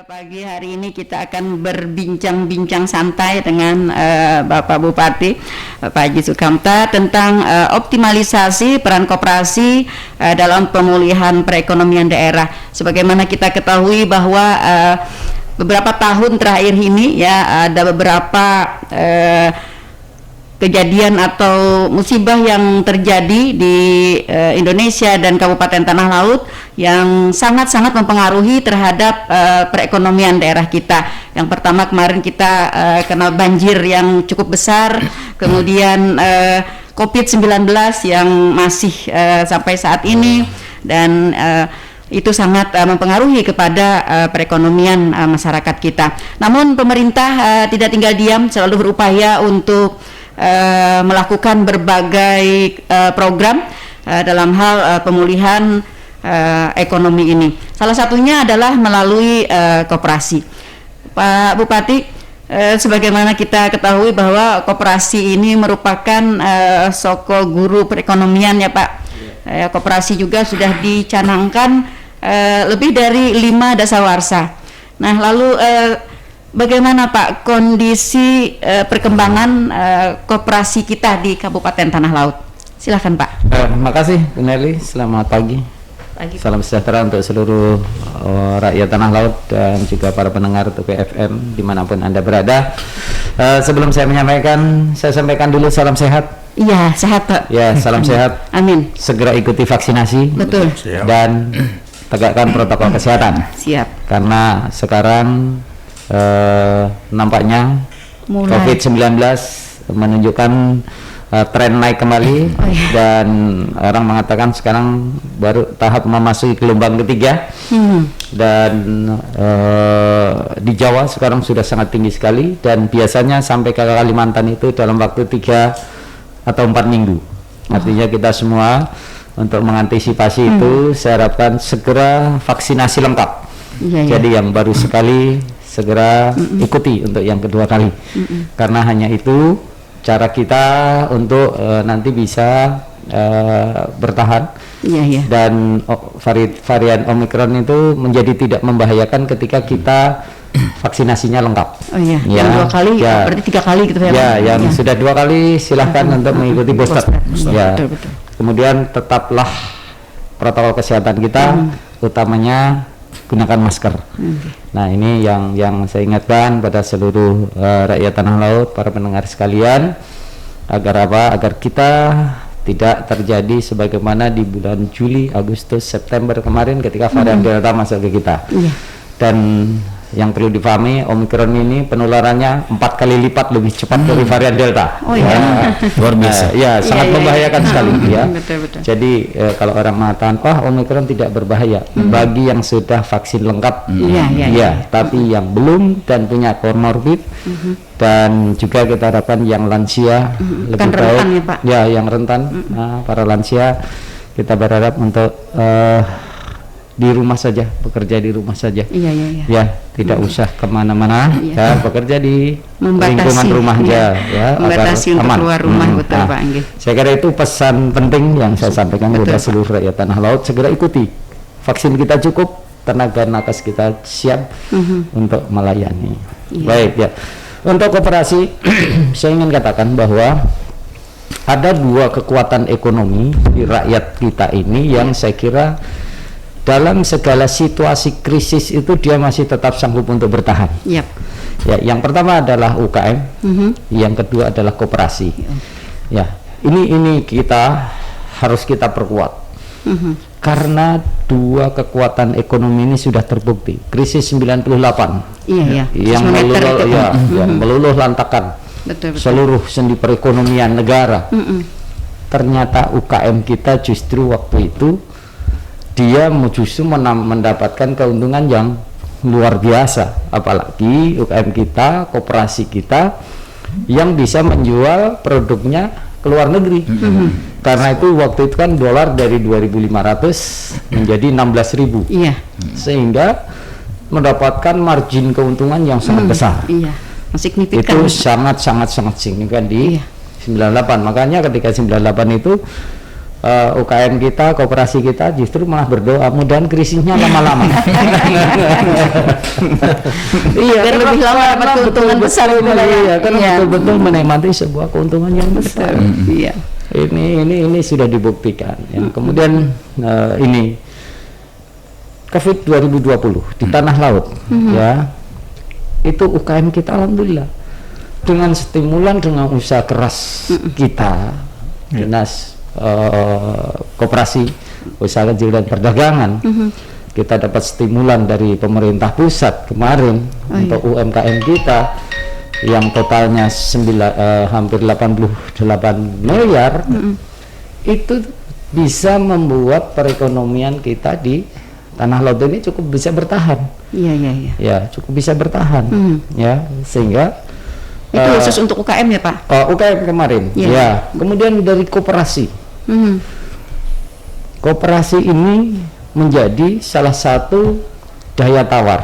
pagi hari ini kita akan berbincang-bincang santai dengan Bapak Bupati, Pak Haji Sukamta, tentang optimalisasi peran koperasi dalam pemulihan perekonomian daerah. Sebagaimana kita ketahui bahwa beberapa tahun terakhir ini ya ada beberapa kejadian atau musibah yang terjadi di Indonesia dan Kabupaten Tanah Laut yang sangat-sangat mempengaruhi terhadap perekonomian daerah kita. Yang pertama kemarin kita kena banjir yang cukup besar, kemudian COVID-19 yang masih sampai saat ini, dan itu sangat mempengaruhi kepada perekonomian masyarakat kita. Namun pemerintah tidak tinggal diam, selalu berupaya untuk melakukan berbagai program dalam hal pemulihan ekonomi ini. Salah satunya adalah melalui koperasi. Pak Bupati, sebagaimana kita ketahui bahwa koperasi ini merupakan soko guru perekonomian ya Pak. Koperasi juga sudah dicanangkan lebih dari 5 dasawarsa. Nah, lalu bagaimana Pak kondisi perkembangan koperasi kita di Kabupaten Tanah Laut? Silakan Pak. Terima kasih Bu Nelly, selamat pagi. Salam sejahtera untuk seluruh rakyat Tanah Laut dan juga para pendengar TPFM dimanapun Anda berada. Sebelum saya menyampaikan, saya sampaikan dulu salam sehat. Iya, sehat Pak. Ya, salam sehat. Amin. Segera ikuti vaksinasi. Betul. Dan tegakkan protokol kesehatan. Siap. Karena sekarang nampaknya COVID-19 menunjukkan tren naik kembali. Dan orang mengatakan sekarang baru tahap memasuki gelombang ketiga. Dan di Jawa sekarang sudah sangat tinggi sekali, dan biasanya sampai ke Kalimantan itu dalam waktu 3 atau 4 minggu. Artinya kita semua untuk mengantisipasi itu saya harapkan segera vaksinasi lengkap. Jadi yang baru sekali segera ikuti untuk yang kedua kali. Karena hanya itu cara kita untuk nanti bisa bertahan. Dan varian Omicron itu menjadi tidak membahayakan ketika kita vaksinasinya lengkap. Yang 2 kali, berarti 3 kali gitu ya. Yang sudah 2 kali silahkan untuk mengikuti booster. Betul. Kemudian tetaplah protokol kesehatan kita, utamanya gunakan masker. Nah, ini yang saya ingatkan pada seluruh rakyat Tanah Laut, para pendengar sekalian, agar apa? Agar kita tidak terjadi sebagaimana di bulan Juli, Agustus, September kemarin ketika varian Delta masuk ke kita. Dan yang perlu dipahami, Omicron ini penularannya 4 kali lipat lebih cepat dari varian Delta. Luar biasa. Sangat membahayakan sekali ya. Betul. Jadi kalau orang mengatakan Omicron tidak berbahaya bagi yang sudah vaksin lengkap, tapi yang belum dan punya comorbid, dan juga kita harapkan yang lansia lebih baik, yang rentan, para lansia kita berharap untuk di rumah saja, bekerja di rumah saja. Tidak usah kemana-mana, bekerja di lingkungan rumah aja, membatasi untuk keluar rumah. Betul Pak Anggi. Saya kira itu pesan penting yang saya sampaikan kepada seluruh rakyat Tanah Laut. Segera ikuti, vaksin kita cukup, tenaga nakes kita siap untuk melayani. Baik ya, untuk koperasi saya ingin katakan bahwa ada 2 kekuatan ekonomi di rakyat kita ini yang saya kira dalam segala situasi krisis itu dia masih tetap sanggup untuk bertahan. Yang pertama adalah UKM, yang kedua adalah koperasi. Ini kita harus kita perkuat. Karena 2 kekuatan ekonomi ini sudah terbukti. Krisis 98 yang meluluh lantakan seluruh sendi perekonomian negara. Ternyata UKM kita justru waktu itu dia justru mendapatkan keuntungan yang luar biasa, apalagi UKM kita, koperasi kita yang bisa menjual produknya ke luar negeri. Karena itu waktu itu kan dolar dari 2.500 menjadi 16.000, sehingga mendapatkan margin keuntungan yang sangat besar. Signifikan. Itu sangat signifikan di 98. Makanya ketika 98 itu UKM kita, koperasi kita justru malah berdoa mudahan krisisnya lama-lama. Iya, biar lebih lama dapat keuntungan besar gitu lah ya. Iya, karena betul-betul menikmati sebuah keuntungan yang besar. Iya. Ini sudah dibuktikan. Ya. Kemudian ini COVID 2020 di tanah laut, ya itu UKM kita alhamdulillah dengan stimulan, dengan usaha keras kita, dinas koperasi, usaha kecil dan perdagangan, kita dapat stimulan dari pemerintah pusat kemarin untuk UMKM kita yang totalnya hampir 88 miliar, itu bisa membuat perekonomian kita di tanah laut ini cukup bisa bertahan. Iya. Ya, cukup bisa bertahan. Ya, sehingga itu khusus untuk UKM ya Pak? UKM kemarin. Ya. Kemudian dari koperasi. Koperasi ini menjadi salah satu daya tawar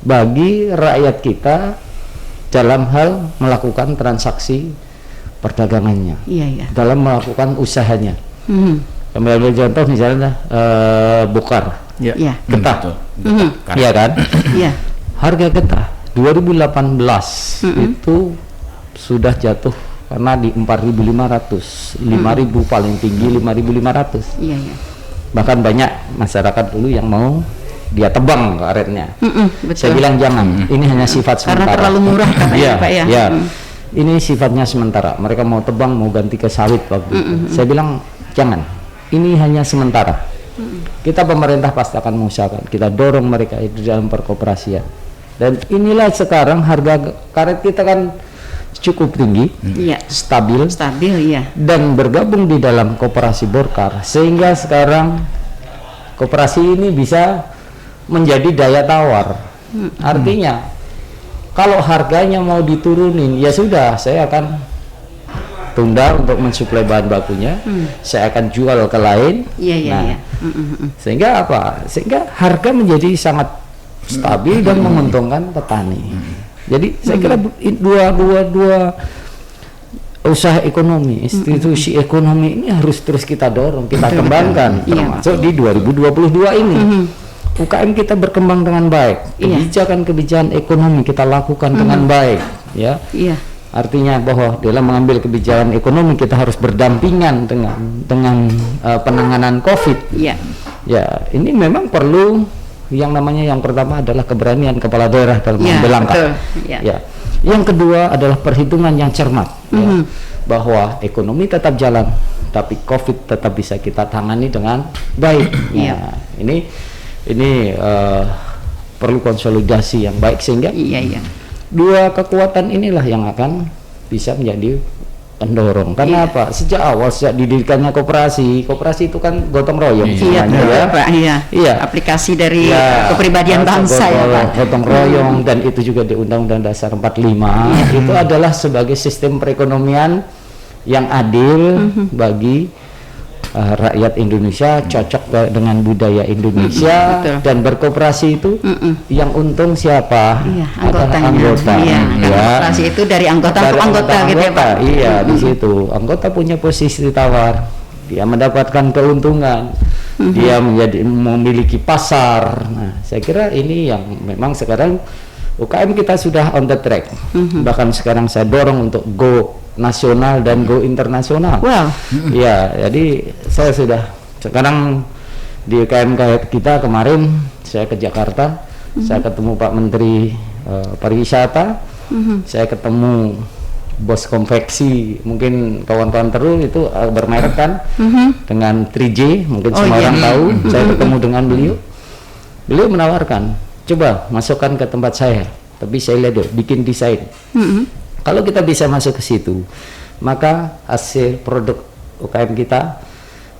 bagi rakyat kita dalam hal melakukan transaksi perdagangannya. Iya. Dalam melakukan usahanya. Ambil contoh misalnya bokar. Iya. Getah. Iya kan? Iya. Harga getah 2018 itu sudah jatuh karena di 4.500, 5.000 paling tinggi 5.500. Iya. Bahkan banyak masyarakat dulu yang mau dia tebang karetnya. Betul. Saya bilang jangan, ini hanya sifat sementara. Karena terlalu murah katanya Pak ya. Iya. Ini sifatnya sementara. Mereka mau tebang, mau ganti ke sawit waktu itu. Saya bilang jangan. Ini hanya sementara. Kita pemerintah pasti akan mengusahakan. Kita dorong mereka itu dalam perkoperasian. Dan inilah sekarang harga karet kita kan cukup tinggi, stabil, iya. Dan bergabung di dalam koperasi Borkar, sehingga sekarang koperasi ini bisa menjadi daya tawar. Artinya, kalau harganya mau diturunin, ya sudah, saya akan tunda untuk mensuplai bahan bakunya, saya akan jual ke lain. Iya. Sehingga apa? Sehingga harga menjadi sangat stabil dan menguntungkan petani. Jadi saya kira dua usaha ekonomi, institusi ekonomi ini harus terus kita dorong, kita kembangkan, termasuk di 2022 ini. UKM kita berkembang dengan baik, kebijakan-kebijakan ekonomi kita lakukan dengan baik, ya. Artinya bahwa dalam mengambil kebijakan ekonomi kita harus berdampingan dengan penanganan COVID. Ya, ini memang perlu yang namanya, yang pertama adalah keberanian kepala daerah dalam mengambil langkah. Ya. Yang kedua adalah perhitungan yang cermat, ya, bahwa ekonomi tetap jalan, tapi COVID tetap bisa kita tangani dengan baik. Nah, ini perlu konsolidasi yang baik sehingga dua kekuatan inilah yang akan bisa menjadi pendorong. Karena apa? Sejak awal, sejak didirikannya koperasi itu kan gotong royong semuanya, Pak. Iya. Aplikasi dari kepribadian bangsa ya Pak. Gotong royong, dan itu juga di Undang-Undang Dasar 45 itu adalah sebagai sistem perekonomian yang adil bagi rakyat Indonesia, cocok dengan budaya Indonesia, dan berkoperasi itu yang untung siapa? Anggotanya. Koperasi itu dari anggota untuk anggota gitu ya Pak. Iya, di situ anggota punya posisi tawar, dia mendapatkan keuntungan, dia memiliki pasar. Nah, saya kira ini yang memang sekarang UKM kita sudah on the track. Bahkan sekarang saya dorong untuk go nasional dan go internasional. Ya, jadi saya sudah sekarang di UKM kita kemarin saya ke Jakarta, saya ketemu Pak Menteri Pariwisata, saya ketemu bos konveksi, mungkin kawan-kawan terus itu bermerek kan, dengan 3J, mungkin semua orang tahu. Saya ketemu dengan beliau menawarkan, coba masukkan ke tempat saya, tapi saya lihat bikin desain. Kalau kita bisa masuk ke situ, maka hasil produk UKM kita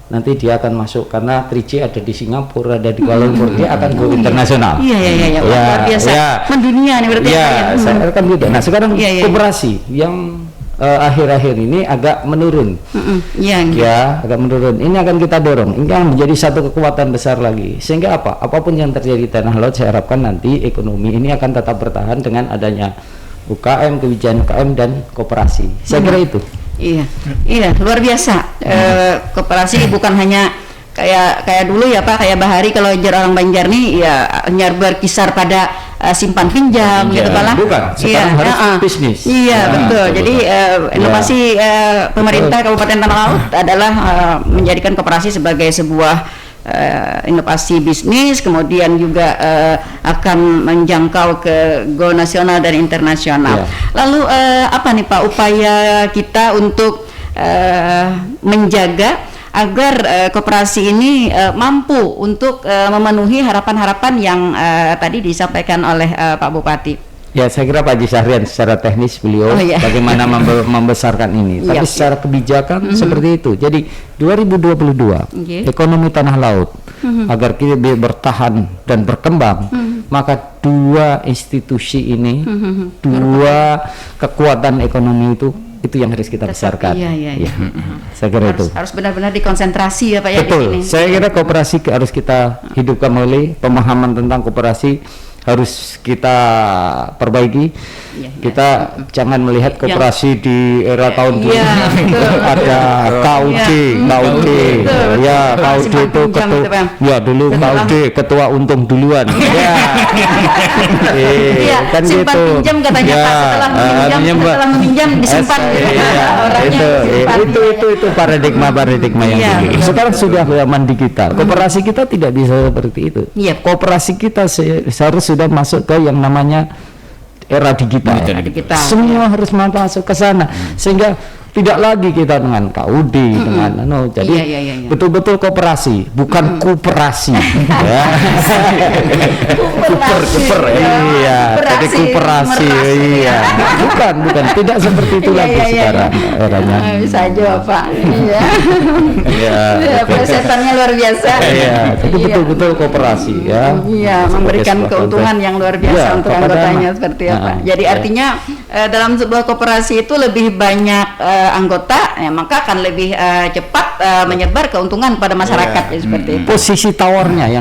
nanti dia akan masuk, karena 3J ada di Singapura, ada di Kuala Lumpur, dia akan go internasional. Iya. Luar biasa. Mendunia nih berarti. Saya kan gitu. Nah, sekarang koperasi yang akhir-akhir ini agak menurun. Agak menurun. Ini akan kita dorong. Ini akan menjadi satu kekuatan besar lagi. Sehingga apa? Apapun yang terjadi di tanah laut, saya harapkan nanti ekonomi ini akan tetap bertahan dengan adanya UKM, kebijakan UKM dan koperasi. Saya kira itu. Iya, luar biasa. Koperasi bukan hanya kayak dulu ya Pak, kayak Bahari kalau orang Banjar nih ya hanya berkisar pada simpan pinjam gitu Pak lah. Bukan, sekarang harus bisnis. Iya, betul. Jadi inovasi pemerintah Kabupaten Tanah Laut adalah menjadikan koperasi sebagai sebuah inovasi bisnis, kemudian juga akan menjangkau ke go nasional dan internasional. Lalu apa nih Pak upaya kita untuk menjaga agar koperasi ini mampu untuk memenuhi harapan-harapan yang tadi disampaikan oleh Pak Bupati? Ya, saya kira Pak Haji Syahrian secara teknis beliau bagaimana membesarkan ini. Tapi secara kebijakan seperti itu. Jadi 2022 ekonomi tanah laut agar kita bertahan dan berkembang, maka dua institusi ini, dua kekuatan ekonomi itu yang harus kita besarkan. Iya. Saya kira harus benar-benar dikonsentrasi ya Pak ya. Betul. Di sini. Saya kira koperasi harus kita hidupkan kembali, pemahaman tentang koperasi harus kita perbaiki. Kita jangan melihat koperasi di era tahun dulu ada KUD, ya KUD itu ketua, ya dulu KUD ketua untung duluan, kan simpan gitu. Pinjam katanya Pak, setelah meminjam disimpan. Itu paradigma yang dulu. Sekarang sudah zaman digital. Koperasi kita tidak bisa seperti itu. Koperasi kita seharusnya sudah masuk ke yang namanya era digital. Semua harus masuk ke sana, sehingga tidak lagi kita dengan KUD dengan jadi betul-betul koperasi, bukan koperasi. Kuper jadi koperasi. Bukan, tidak seperti itu lagi sekarang eranya. Bisa aja Pak. Presetannya luar biasa. Jadi betul-betul koperasi memberikan keuntungan yang luar biasa untuk anggotanya seperti apa. Jadi artinya dalam sebuah koperasi itu lebih banyak anggota, maka akan lebih cepat menyebar keuntungan pada masyarakat seperti itu. Posisi tawarnya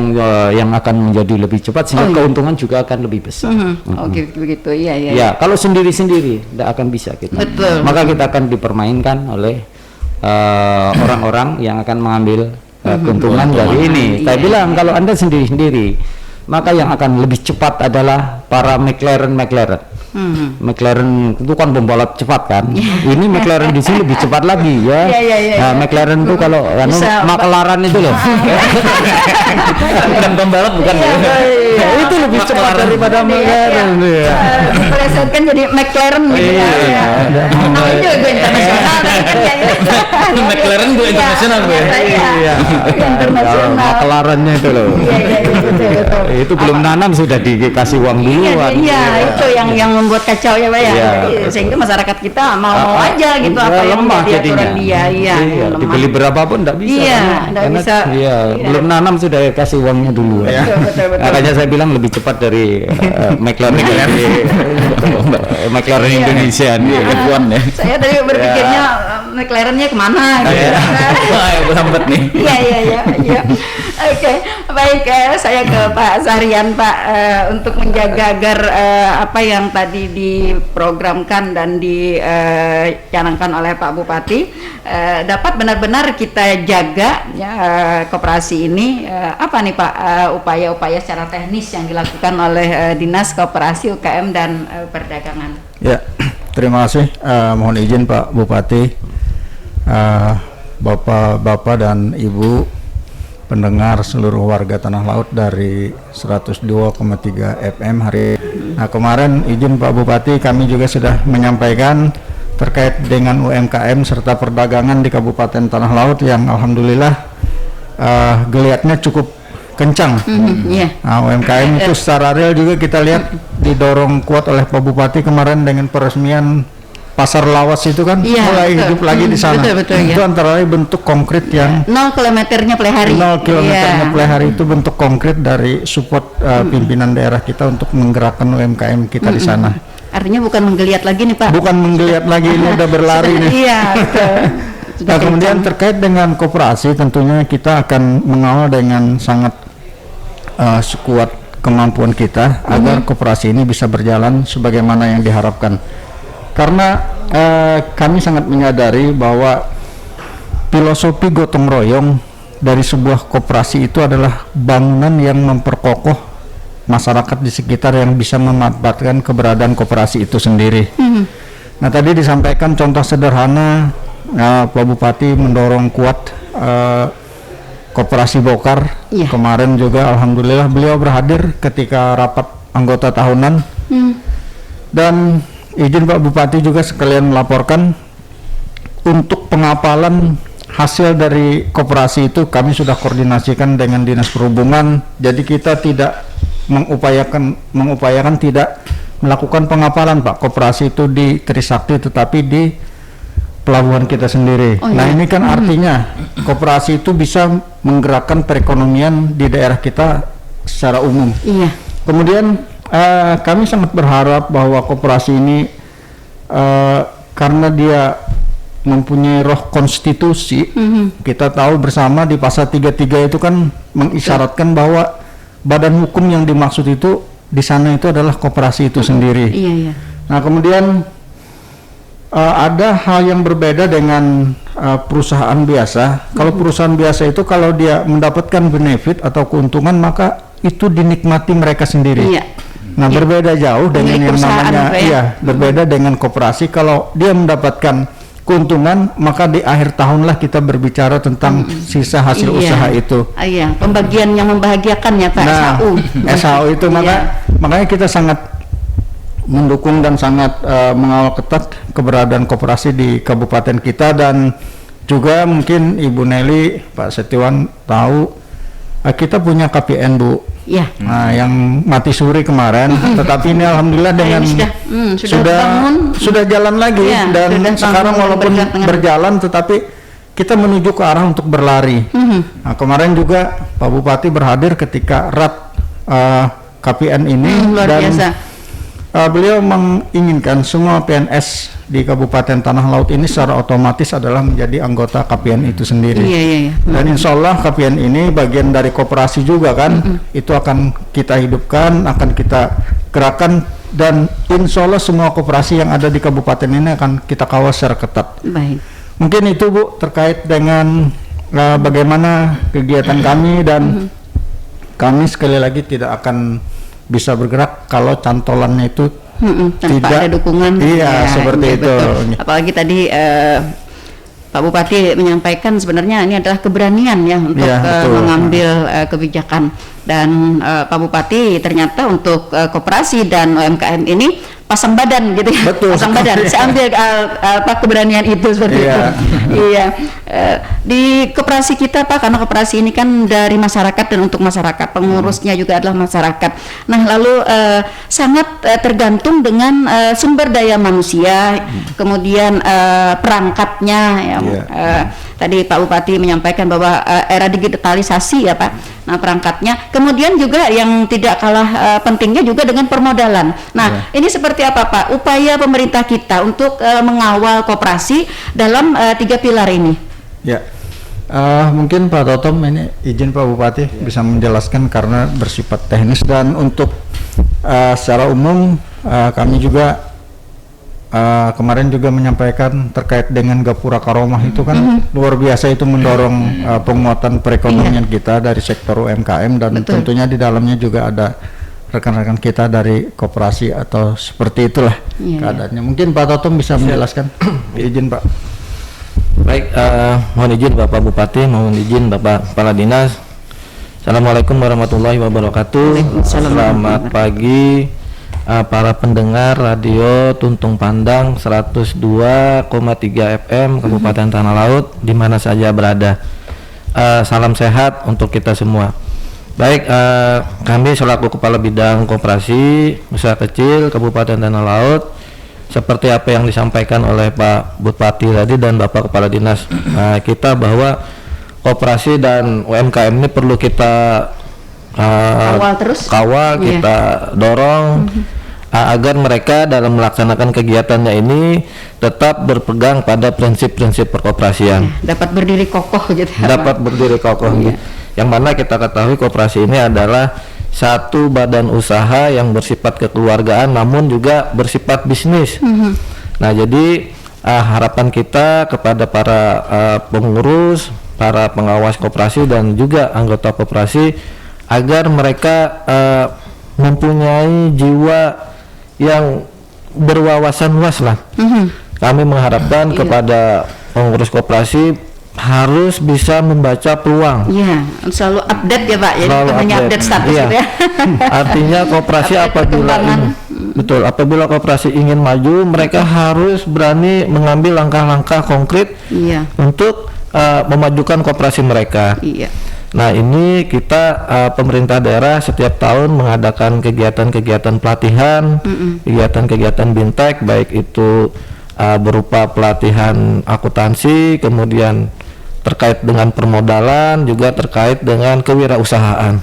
yang akan menjadi lebih cepat sehingga keuntungan juga akan lebih besar. Begitu. Kalau sendiri-sendiri tidak akan bisa kita. Betul. Maka kita akan dipermainkan oleh orang-orang yang akan mengambil keuntungan dari ini. Saya bilang kalau Anda sendiri-sendiri, maka yang akan lebih cepat adalah para McLaren. McLaren itu kan pembalap cepat kan. Ini McLaren di sini lebih cepat lagi ya. Nah, McLaren itu kalau McLaren itu loh. Bukan pembalap bukan. Itu lebih cepat daripada McLaren ya. Plesetkan jadi McLaren gitu. Itu gue internasional. McLaren gue internasional gue. McLarennya itu loh. Itu belum nanam sudah dikasih uang duluan. Itu yang membuat kacau ya Pak ya. Sehingga masyarakat kita mau aja gitu apa yang menjadi aturan dia. Dibeli berapapun enggak bisa. Enggak bisa. Belum nanam sudah kasih uangnya dulu. Makanya saya bilang lebih cepat dari McLaren Indonesia nih F1 ya. Saya tadi berpikirnya McLaren-nya kemana gitu. Lambat nih. Iya. Oke, baik, saya ke Pak Syahrian Pak, untuk menjaga agar apa yang tadi diprogramkan dan dicanangkan oleh Pak Bupati dapat benar-benar kita jaga ya, koperasi ini. Apa nih Pak upaya-upaya secara teknis yang dilakukan oleh Dinas Koperasi UKM dan Perdagangan? Ya, terima kasih. Mohon izin Pak Bupati, Bapak dan Ibu pendengar seluruh warga Tanah Laut dari 102,3 FM hari. Nah, kemarin izin Pak Bupati, kami juga sudah menyampaikan terkait dengan UMKM serta perdagangan di Kabupaten Tanah Laut yang alhamdulillah geliatnya cukup kencang. Nah, UMKM itu secara real juga kita lihat didorong kuat oleh Pak Bupati kemarin dengan peresmian Pasar Lawas itu kan mulai hidup lagi di sana. Itu antara lain bentuk konkret yang 0 kilometernya per hari. 0 kilometernya per hari itu bentuk konkret dari support pimpinan daerah kita untuk menggerakkan UMKM kita di sana. Artinya bukan menggeliat lagi nih Pak. Bukan menggeliat lagi, ini udah berlari nih. Iya, betul. Nah, kemudian terkait dengan koperasi tentunya kita akan mengawal dengan sangat sekuat kemampuan kita agar koperasi ini bisa berjalan sebagaimana yang diharapkan. Karena kami sangat menyadari bahwa filosofi gotong royong dari sebuah koperasi itu adalah bangunan yang memperkokoh masyarakat di sekitar yang bisa memanfaatkan keberadaan koperasi itu sendiri. Nah, tadi disampaikan contoh sederhana, Pak Bupati mendorong kuat koperasi Bokar. Kemarin juga alhamdulillah beliau berhadir ketika rapat anggota tahunan. Dan izin Pak Bupati juga sekalian melaporkan untuk pengapalan hasil dari koperasi itu kami sudah koordinasikan dengan Dinas Perhubungan. Jadi kita tidak mengupayakan tidak melakukan pengapalan Pak koperasi itu di Trisakti, tetapi di pelabuhan kita sendiri. Nah, ini kan artinya koperasi itu bisa menggerakkan perekonomian di daerah kita secara umum. Kemudian kami sangat berharap bahwa koperasi ini karena dia mempunyai roh konstitusi, kita tahu bersama di pasal 33 itu kan mengisyaratkan bahwa badan hukum yang dimaksud itu di sana itu adalah koperasi itu sendiri. Nah, kemudian ada hal yang berbeda dengan perusahaan biasa. Kalau perusahaan biasa itu kalau dia mendapatkan benefit atau keuntungan maka itu dinikmati mereka sendiri. Nah, berbeda jauh dengan yang namanya berbeda dengan koperasi. Kalau dia mendapatkan keuntungan maka di akhir tahunlah kita berbicara tentang sisa hasil usaha itu. Pembagian yang membahagiakan ya Pak. SHU itu makanya kita sangat mendukung dan sangat mengawal ketat keberadaan koperasi di kabupaten kita. Dan juga mungkin Ibu Nelly, Pak Setiawan tahu kita punya KPN Bu. Nah, yang mati suri kemarin, tetapi ini alhamdulillah dengan sudah jalan lagi dan sekarang walaupun berjalan tetapi kita menuju ke arah untuk berlari. Nah, kemarin juga Pak Bupati berhadir ketika RAT KPN ini dan beliau menginginkan semua PNS di Kabupaten Tanah Laut ini secara otomatis adalah menjadi anggota KPN itu sendiri. Dan insya Allah KPN ini bagian dari koperasi juga kan, itu akan kita hidupkan, akan kita gerakan, dan insya Allah semua koperasi yang ada di kabupaten ini akan kita kawal secara ketat. Mungkin itu Bu terkait dengan bagaimana kegiatan kami, dan kami sekali lagi tidak akan bisa bergerak kalau cantolannya itu tanpa tidak ada dukungan. Seperti itu. Apalagi tadi Pak Bupati menyampaikan sebenarnya ini adalah keberanian untuk mengambil kebijakan, dan Pak Bupati ternyata untuk koperasi dan UMKM ini pasang badan gitu ya. Pasang badan. Saya ambil keberanian itu seperti itu. Di koperasi kita Pak, karena koperasi ini kan dari masyarakat dan untuk masyarakat, pengurusnya juga adalah masyarakat. Nah, lalu sangat tergantung dengan sumber daya manusia, kemudian perangkatnya tadi Pak Bupati menyampaikan bahwa era digitalisasi ya Pak. Nah, perangkatnya, kemudian juga yang tidak kalah pentingnya juga dengan permodalan. Nah, ini seperti apa Pak upaya pemerintah kita untuk mengawal koperasi dalam 3 pilar ini? Mungkin Pak Totom ini izin Pak Bupati bisa menjelaskan karena bersifat teknis, dan untuk secara umum kami juga kemarin juga menyampaikan terkait dengan Gapura Karomah itu kan luar biasa, itu mendorong penguatan perekonomian kita dari sektor UMKM, dan tentunya di dalamnya juga ada rekan-rekan kita dari koperasi atau seperti itulah keadaannya. Mungkin Pak Totom bisa menjelaskan. Izin Pak. Baik, mohon izin Bapak Bupati, mohon izin Bapak Kepala Dinas. Assalamualaikum warahmatullahi wabarakatuh. Selamat pagi para pendengar radio Tuntung Pandang 102,3 FM Kabupaten Tanah Laut di mana saja berada. Salam sehat untuk kita semua. Baik, kami selaku Kepala Bidang Koperasi Usaha Kecil Kabupaten Tanah Laut, seperti apa yang disampaikan oleh Pak Bupati tadi dan Bapak Kepala Dinas kita, bahwa koperasi dan UMKM ini perlu kita kawal, kita dorong agar mereka dalam melaksanakan kegiatannya ini tetap berpegang pada prinsip-prinsip perkoperasian. Dapat berdiri kokoh gitu. Dapat berdiri kokoh. Yang mana kita ketahui koperasi ini adalah satu badan usaha yang bersifat kekeluargaan namun juga bersifat bisnis. Nah, jadi harapan kita kepada para pengurus, para pengawas koperasi dan juga anggota koperasi agar mereka mempunyai jiwa yang berwawasan luas lah. Kami mengharapkan kepada pengurus koperasi harus bisa membaca peluang. Iya, selalu update ya Pak. Jadi Selalu namanya update status Iya. gitu ya. Artinya koperasi Update apabila perkembangan. betul, apabila koperasi ingin maju, mereka harus berani mengambil langkah-langkah konkret Iya. untuk memajukan koperasi mereka. Iya. Nah, ini kita pemerintah daerah setiap tahun mengadakan kegiatan-kegiatan pelatihan, kegiatan-kegiatan bintek, baik itu berupa pelatihan akuntansi, kemudian terkait dengan permodalan, juga terkait dengan kewirausahaan.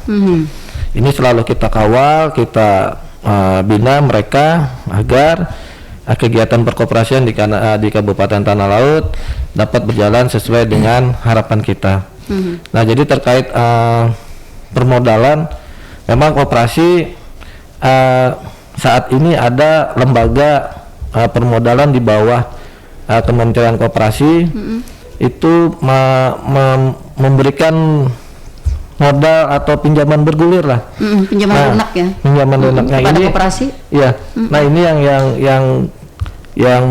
Ini selalu kita kawal, kita bina mereka agar kegiatan perkoperasian di Kabupaten Tanah Laut dapat berjalan sesuai dengan harapan kita. Nah, jadi terkait permodalan, memang koperasi saat ini ada lembaga permodalan di bawah Kementerian Koperasi itu memberikan modal atau pinjaman bergulir lah. Pinjaman lunak ya. Pinjaman lunaknya Kepada ini. koperasi. Ya. Nah, ini yang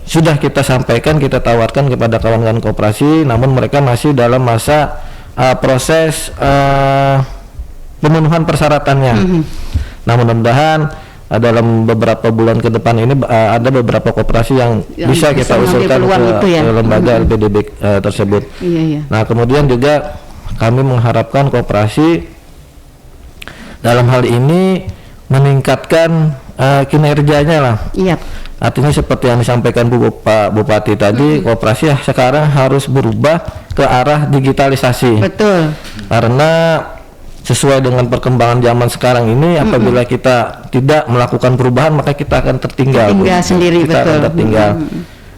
sudah kita sampaikan, kita tawarkan kepada kawan-kawan koperasi, namun mereka masih dalam masa proses pemenuhan persyaratannya. Nah, mudah-mudahan dalam beberapa bulan ke depan ini ada beberapa koperasi yang bisa kita usulkan ke lembaga LPDB tersebut. Iya. Nah, kemudian juga kami mengharapkan koperasi dalam hal ini meningkatkan kinerjanya lah. Iya. Artinya seperti yang disampaikan Pak Bupati tadi, koperasi sekarang harus berubah ke arah digitalisasi. Betul. Karena sesuai dengan perkembangan zaman sekarang ini, apabila kita tidak melakukan perubahan, maka kita akan tertinggal. Tertinggal sendiri, kita betul. akan tertinggal.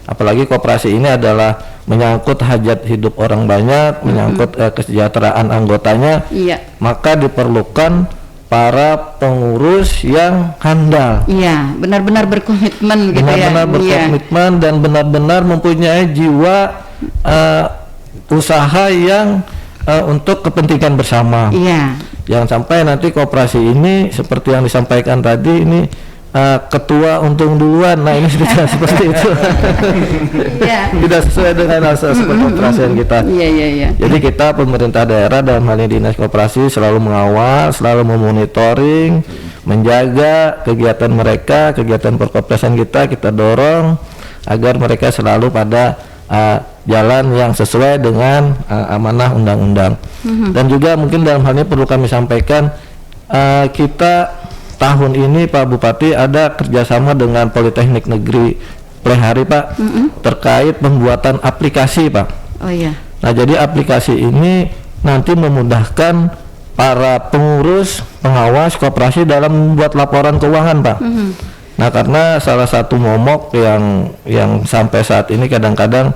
Apalagi koperasi ini adalah menyangkut hajat hidup orang banyak, menyangkut kesejahteraan anggotanya. Iya. Maka diperlukan para pengurus yang handal. Iya, benar-benar berkomitmen gitu ya. Benar-benar berkomitmen dan benar-benar mempunyai jiwa usaha yang untuk kepentingan bersama. Iya. Jangan sampai nanti koperasi ini seperti yang disampaikan tadi ini ketua untung duluan. Nah, ini sudah seperti itu. Iya. Tidak sesuai dengan asas perkoperasian kita. Iya. Jadi kita pemerintah daerah dalam hal ini Dinas Koperasi selalu mengawal, selalu memonitoring, menjaga kegiatan mereka, kegiatan perkoperasian kita dorong agar mereka selalu pada jalan yang sesuai dengan amanah undang-undang. Dan juga mungkin dalam hal ini perlu kami sampaikan, kita tahun ini Pak Bupati ada kerjasama dengan Politeknik Negeri Plehari Pak, terkait pembuatan aplikasi Pak. Oh iya. Nah, jadi aplikasi ini nanti memudahkan para pengurus, pengawas koperasi dalam membuat laporan keuangan Pak. Nah, karena salah satu momok yang sampai saat ini kadang-kadang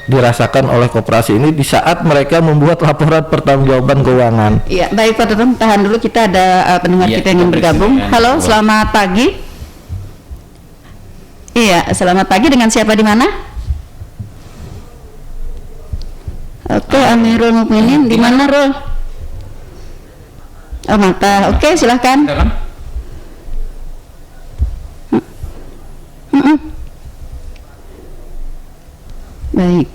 dirasakan oleh koperasi ini di saat mereka membuat laporan pertanggungjawaban keuangan. Iya, baik Pak Tutum, tahan dulu, kita ada pendengar kita yang ingin bergabung. Halo, selamat pagi. Iya, selamat pagi, dengan siapa di mana? Oke, Amirul Mukminin, di mana Rul? Oh, Mata. Oke, silahkan. Baik.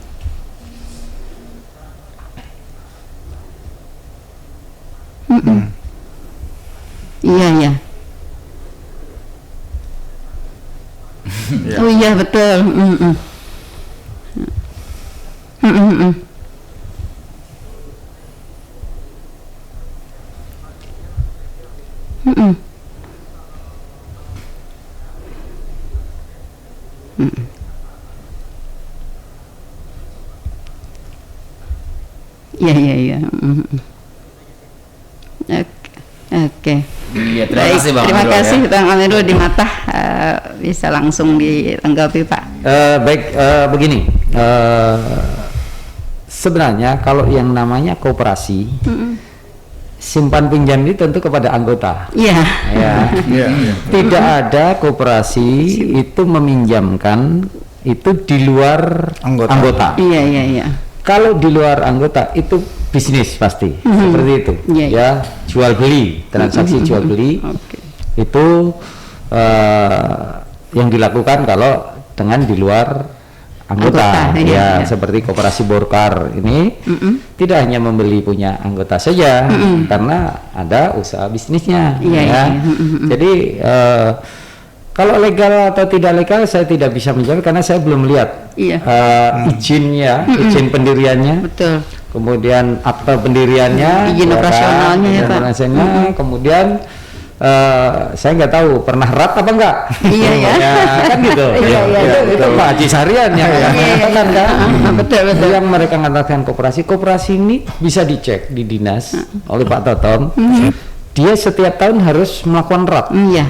Iya. Oh iya, betul. Iya. Oke. Iya, terima kasih Bang Terima Amirul, kasih ya. Bang Amirul di Mata, bisa langsung ditanggapi Pak. Baik, begini. Sebenarnya kalau yang namanya koperasi, simpan pinjam ini tentu kepada anggota. Iya. Ya. Tidak ada koperasi itu meminjamkan itu di luar anggota. Iya, iya, iya. Kalau di luar anggota itu bisnis pasti seperti itu. Iya, iya. Ya, jual beli, transaksi jual beli Oke. itu yang dilakukan kalau dengan di luar anggota, iya, iya. seperti koperasi Borkar ini tidak hanya membeli punya anggota saja, karena ada usaha bisnisnya. Iya, ya. iya. Jadi kalau legal atau tidak legal saya tidak bisa menjawab karena saya belum lihat Iya. izinnya, izin pendiriannya, Betul. kemudian akta pendiriannya, Izin ya kan, operasionalnya ya, izin Pak. operasionalnya, kemudian saya nggak tahu pernah rat apa enggak. Iya, ya. Kan gitu. Iya, iya, Itu Pak Haji Sarian yang Iya, iya. mengatakan kan. Betul, betul. Yang mereka mengatakan koperasi ini bisa dicek di dinas oleh Pak Totom. Dia setiap tahun harus melakukan rat. Iya.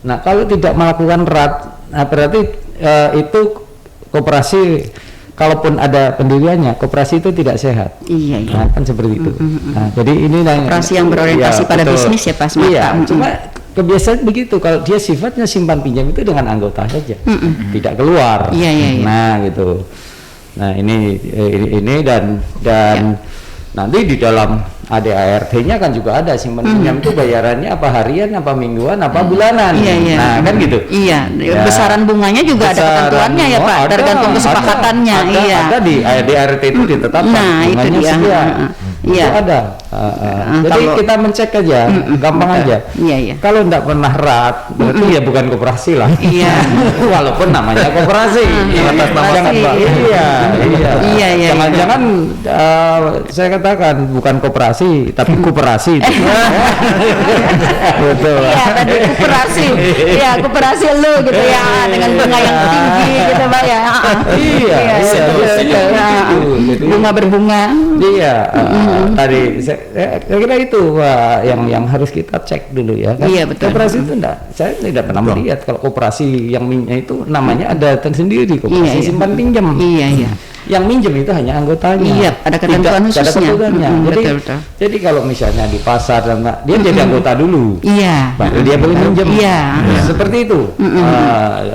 Nah, kalau tidak melakukan rat, nah berarti itu koperasi, kalaupun ada pendiriannya, koperasi itu tidak sehat. Iya, iya. Nah, kan seperti itu. Nah, jadi ini Koperasi yang berorientasi pada betul. bisnis ya, Pak Smata. Iya, cuma kebiasaan begitu. Kalau dia sifatnya simpan pinjam itu dengan anggota saja, tidak keluar. Iya, iya, iya. Nah, gitu. Nah, ini dan nanti di dalam ADART-nya kan juga ada simpan pinjam itu bayarannya apa harian, apa mingguan, apa bulanan. Iya, iya. Nah, kan gitu. Iya, Ya. Besaran bunganya juga ada Besaran, ketentuannya ya, Pak, ada, tergantung kesepakatannya. Iya. Ada di ADART itu ditetapkan. Nah, itu bunganya dia. sekian. Iya. Itu ada. Jadi kalau- kita mencek aja, gampang aja. Iya, iya. Kalau enggak pernah rat, berarti ya bukan koperasi lah. Iya. Walaupun namanya koperasi. Atas nama Jangan, koperasi. Pak. Iya, iya. Iya, iya, Jangan-jangan saya katakan bukan koperasi, tapi koperasi. Betul. Iya, tadi koperasi. Iya, koperasi lu gitu ya, dengan bunga yang tinggi gitu, Pak ya. Iya, iya, betul. Jadi- Bunga berbunga. Iya, tadi saya kira itu yang harus kita cek dulu ya. Kan? Iya, betul. Koperasi itu saya tidak pernah melihat kalau koperasi yang itu namanya ada tersendiri, koperasi Iya, iya. simpan pinjam. Iya, iya. Yang minjem itu hanya anggotanya. Iya, ada ketentuan Tidak ada khususnya. ketentuannya. Jadi, Betul, betul. jadi kalau misalnya di pasar dan dia jadi anggota dulu, Iya. baru dia boleh minjem. Iya. Seperti itu.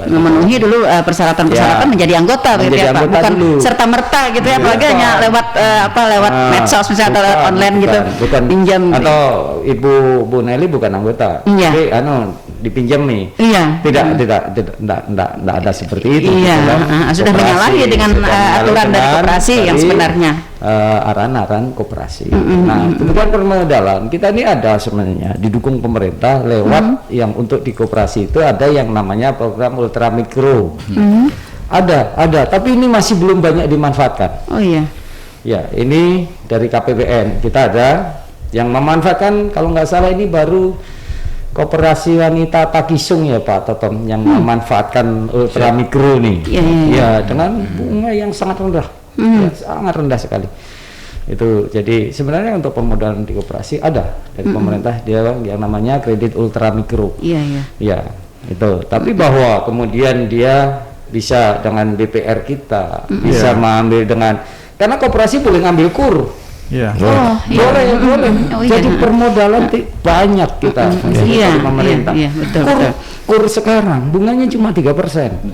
Memenuhi dulu persyaratan-persyaratan Ya. menjadi anggota begitu Menjadi ya, Pak. anggota Bukan dulu. serta merta gitu ya, apalagi Bukan. hanya lewat lewat medsos misalnya atau lewat online gitu. bukan. Pinjam. Atau Bu Nelly bukan anggota. Iya. Jadi dipinjam nih. Iya. Tidak enggak ada seperti itu. Iya, gitu kan. sudah Koperasi, menyalahi dengan sudah menyalahi aturan dari dengan koperasi yang dari, sebenarnya. arahan-arahan koperasi. Nah, kemudian permodalan kita ini ada sebenarnya didukung pemerintah lewat yang untuk di koperasi itu ada yang namanya program ultra mikro. Ada, tapi ini masih belum banyak dimanfaatkan. Oh iya. Ya, ini dari KPBN kita ada yang memanfaatkan, kalau nggak salah ini baru Koperasi Wanita Takisung ya Pak Totom yang memanfaatkan ultra mikro nih. Iya, iya, iya. Ya, dengan bunga yang sangat rendah, ya, sangat rendah sekali. Itu jadi sebenarnya untuk pemodalan di koperasi ada dari pemerintah dia yang namanya kredit ultra mikro. Iya, iya. Ya, itu. Tapi bahwa kemudian dia bisa dengan DPR kita bisa mengambil dengan, karena koperasi boleh ngambil kur. Iya. Oh, iya. Boleh. Oh, iya. Jadi permodalan banyak kita Iya, dari pemerintah. iya, betul, kur, betul. kur sekarang bunganya cuma 3%.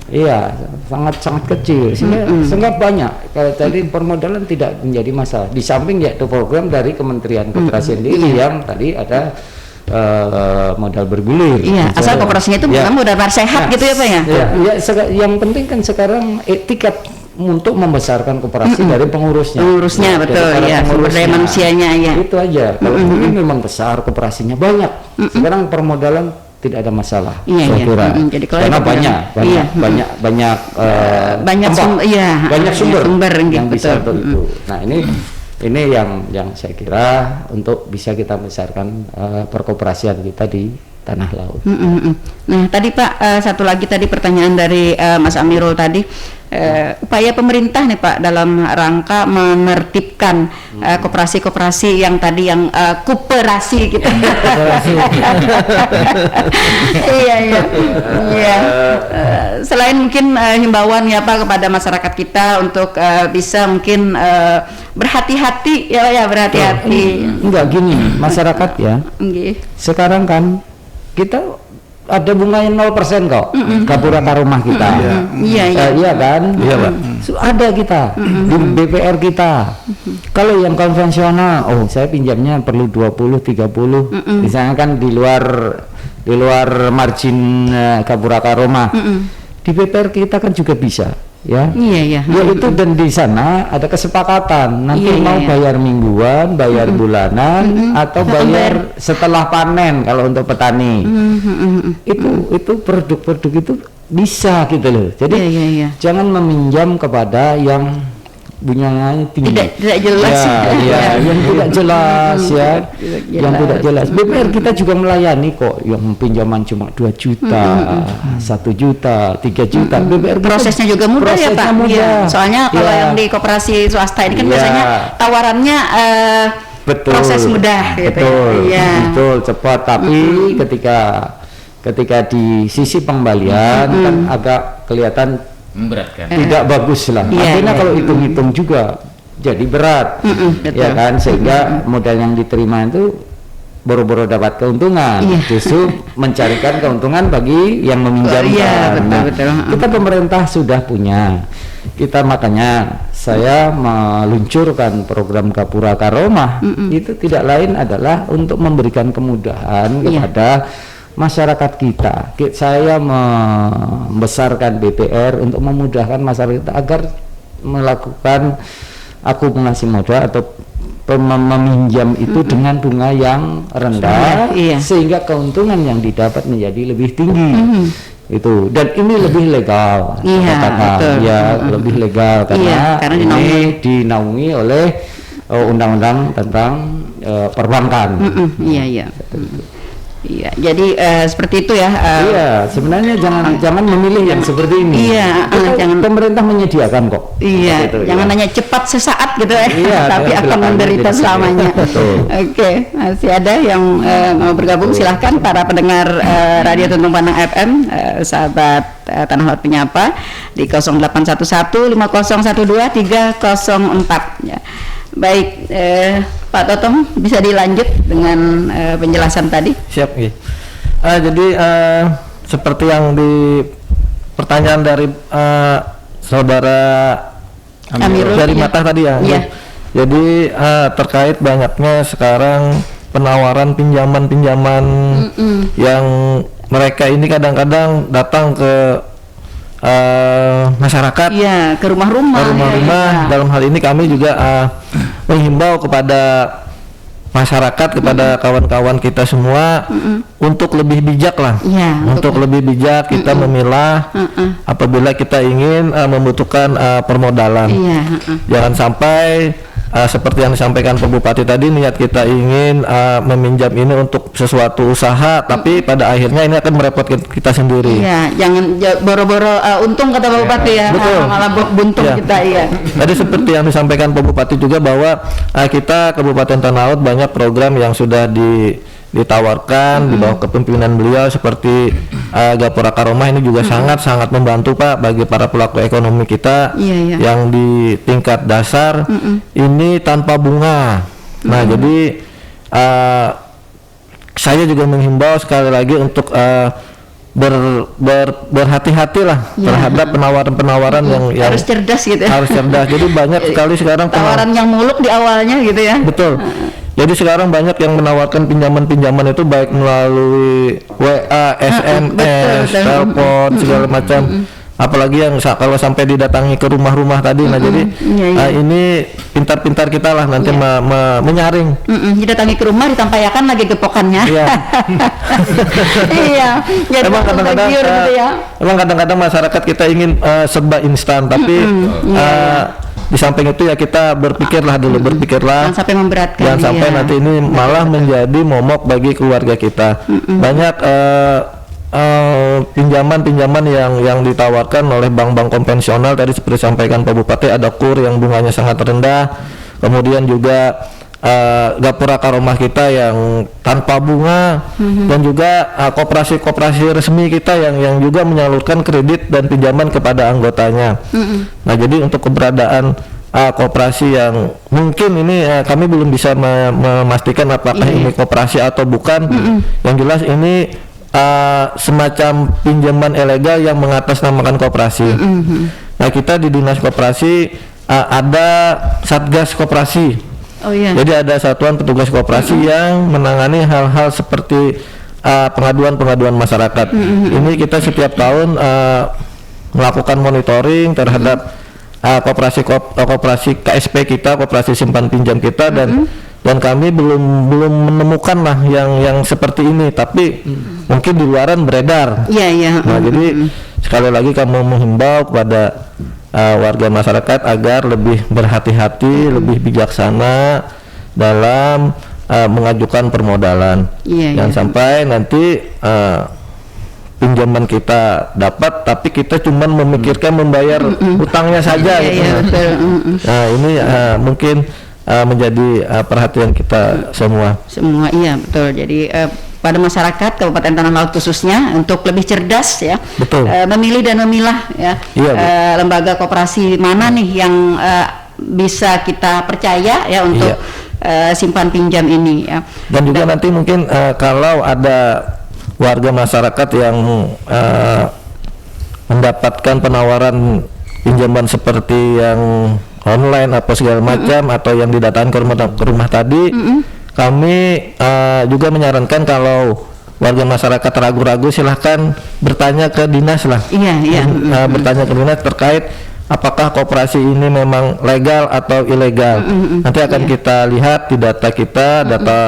Iya, sangat kecil. Sehingga banyak. Kalau tadi permodalan tidak menjadi masalah. Di samping yaitu program dari Kementerian Koperasi sendiri yang tadi ada modal bergulir. Iya, asal koperasinya itu memang udah sehat gitu ya, Pak ya. Yang penting kan sekarang etikat untuk membesarkan koperasi dari pengurusnya. Pengurusnya, betul, dari para ya, sumber daya manusianya, ya. Itu aja. Kalau mungkin memang besar koperasinya banyak. Sekarang permodalan tidak ada masalah. Iya, saya iya. kira. Jadi kalau karena itu banyak iya. tempat, iya, banyak sumber, yang gitu, bisa betul. untuk itu. Nah, ini yang saya kira untuk bisa kita besarkan perkoperasian kita di tanah laut. Nah, tadi Pak, satu lagi tadi pertanyaan dari Mas Amirul tadi, upaya pemerintah nih Pak dalam rangka menertibkan koperasi-koperasi yang tadi yang koperasi gitu. Iya. Selain mungkin himbauan ya Pak kepada masyarakat kita untuk bisa mungkin berhati-hati ya berhati-hati. Enggak gini, masyarakat ya. Nggih. Sekarang kan kita ada bunganya 0% kok. Gapura Karomah kita. Iya kan? Iya, Pak. Ada kita di BPR kita. Kalau yang konvensional, saya pinjamnya perlu 20 30. Misalnya kan di luar margin Gapura Karomah. Di BPR kita kan juga bisa, ya. Iya. Ya itu, dan di sana ada kesepakatan nanti mau bayar mingguan, bayar bulanan, atau bayar setelah panen kalau untuk petani. Itu produk-produk itu bisa gitu loh. Jadi jangan meminjam kepada yang bunganya tinggi, tidak jelas, yang tidak jelas, yang tidak jelas. BPR kita juga melayani kok, yang pinjaman cuma 2 juta, 1 juta, 3 juta. BPR prosesnya juga mudah ya Pak. Soalnya kalau yang di koperasi swasta ini kan biasanya tawarannya proses mudah gitu. Betul, cepat. Tapi ketika di sisi pengembalian kan agak kelihatan memberatkan, tidak bagus lah. Akhirnya kalau hitung-hitung juga jadi berat, ya kan, sehingga modal yang diterima itu boro-boro dapat keuntungan, justru mencarikan keuntungan bagi yang meminjamkan. Kita pemerintah sudah punya, makanya saya meluncurkan program Gapura Karomah. Itu tidak lain adalah untuk memberikan kemudahan kepada masyarakat kita. Saya membesarkan BPR untuk memudahkan masyarakat kita agar melakukan akumulasi modal atau meminjam itu dengan bunga yang rendah, sehingga keuntungan yang didapat menjadi lebih tinggi. Itu, dan ini lebih legal, lebih legal karena ini dinaungi oleh undang-undang tentang perbankan. Iya, jadi seperti itu ya. Sebenarnya jangan memilih yang seperti ini. Jangan, pemerintah menyediakan kok. Jangan hanya cepat sesaat gitu tapi akan menderita selamanya. Oke, masih ada yang mau bergabung, silahkan para pendengar Radio Tuntung Panang FM, sahabat Tanah Laut Penyapa di 0811 5012 304 ya. Baik, Pak Totong, bisa dilanjut dengan penjelasan tadi? Siap, ya. Jadi seperti yang di pertanyaan dari saudara Amirul dari Mata tadi ya. Jadi terkait banyaknya sekarang penawaran pinjaman yang mereka ini kadang-kadang datang ke masyarakat, ke rumah-rumah. Dalam hal ini kami juga menghimbau kepada masyarakat, kepada kawan-kawan kita semua untuk lebih bijak lah, untuk lebih bijak kita memilah apabila kita ingin membutuhkan permodalan. Jangan sampai seperti yang disampaikan Pak Bupati tadi, niat kita ingin meminjam ini untuk sesuatu usaha, tapi pada akhirnya ini akan merepotkan kita sendiri. Jangan boro-boro untung, kata Pak Bupati malah buntung kita. Tadi seperti yang disampaikan Pak Bupati juga bahwa kita Kabupaten Tanah Laut banyak program yang sudah ditawarkan di bawah kepemimpinan beliau, seperti Gapura Karomah ini juga sangat-sangat membantu Pak bagi para pelaku ekonomi kita yang di tingkat dasar ini tanpa bunga. Nah, jadi saya juga menghimbau sekali lagi untuk berhati-hatilah terhadap penawaran-penawaran yang harus cerdas gitu ya. Harus cerdas. Jadi banyak sekali sekarang tawaran yang muluk di awalnya gitu ya. Betul. Jadi sekarang banyak yang menawarkan pinjaman-pinjaman itu baik melalui WA, SMS, telepon, segala macam. Apalagi yang kalau sampai didatangi ke rumah-rumah tadi. Nah, jadi ini pintar-pintar kita lah nanti menyaring. Didatangi ke rumah, ditampayakan lagi gepokannya. Jadi emang kadang-kadang masyarakat kita ingin serba instan, tapi di samping itu ya kita berpikirlah dulu, jangan sampai memberatkan, jangan sampai nanti ini malah menjadi momok bagi keluarga kita. Banyak pinjaman-pinjaman yang ditawarkan oleh bank-bank konvensional tadi seperti disampaikan Pak Bupati, ada KUR yang bunganya sangat rendah, kemudian juga Gapura Karomah kita yang tanpa bunga, dan juga koperasi-koperasi resmi kita yang juga menyalurkan kredit dan pinjaman kepada anggotanya. Nah, jadi untuk keberadaan koperasi yang mungkin ini kami belum bisa memastikan apakah ini koperasi atau bukan. Yang jelas ini semacam pinjaman ilegal yang mengatasnamakan koperasi. Nah, kita di Dinas Koperasi ada Satgas Koperasi. Oh iya. Jadi ada satuan petugas koperasi yang menangani hal-hal seperti pengaduan-pengaduan masyarakat. Ini kita setiap tahun melakukan monitoring terhadap koperasi KSP kita, koperasi simpan pinjam kita, dan kami belum menemukan lah yang seperti ini, tapi mungkin di luaran beredar. Iya. Nah, jadi sekali lagi kami menghimbau kepada warga masyarakat agar lebih berhati-hati, lebih bijaksana dalam mengajukan permodalan. Jangan sampai nanti pinjaman kita dapat, tapi kita cuma memikirkan membayar utangnya saja. Nah, ini mungkin menjadi perhatian kita semua. Iya betul. Jadi pada masyarakat Kabupaten Tanah Laut khususnya untuk lebih cerdas ya, memilih dan memilah ya, lembaga koperasi mana nih yang bisa kita percaya ya untuk simpan pinjam ini ya. Dan juga nanti mungkin kalau ada warga masyarakat yang mendapatkan penawaran pinjaman seperti yang online apa segala macam atau yang didatangkan ke rumah tadi, kami juga menyarankan kalau warga masyarakat ragu-ragu silahkan bertanya ke dinas lah. Bertanya ke dinas terkait apakah koperasi ini memang legal atau ilegal. Nanti akan kita lihat di data kita, data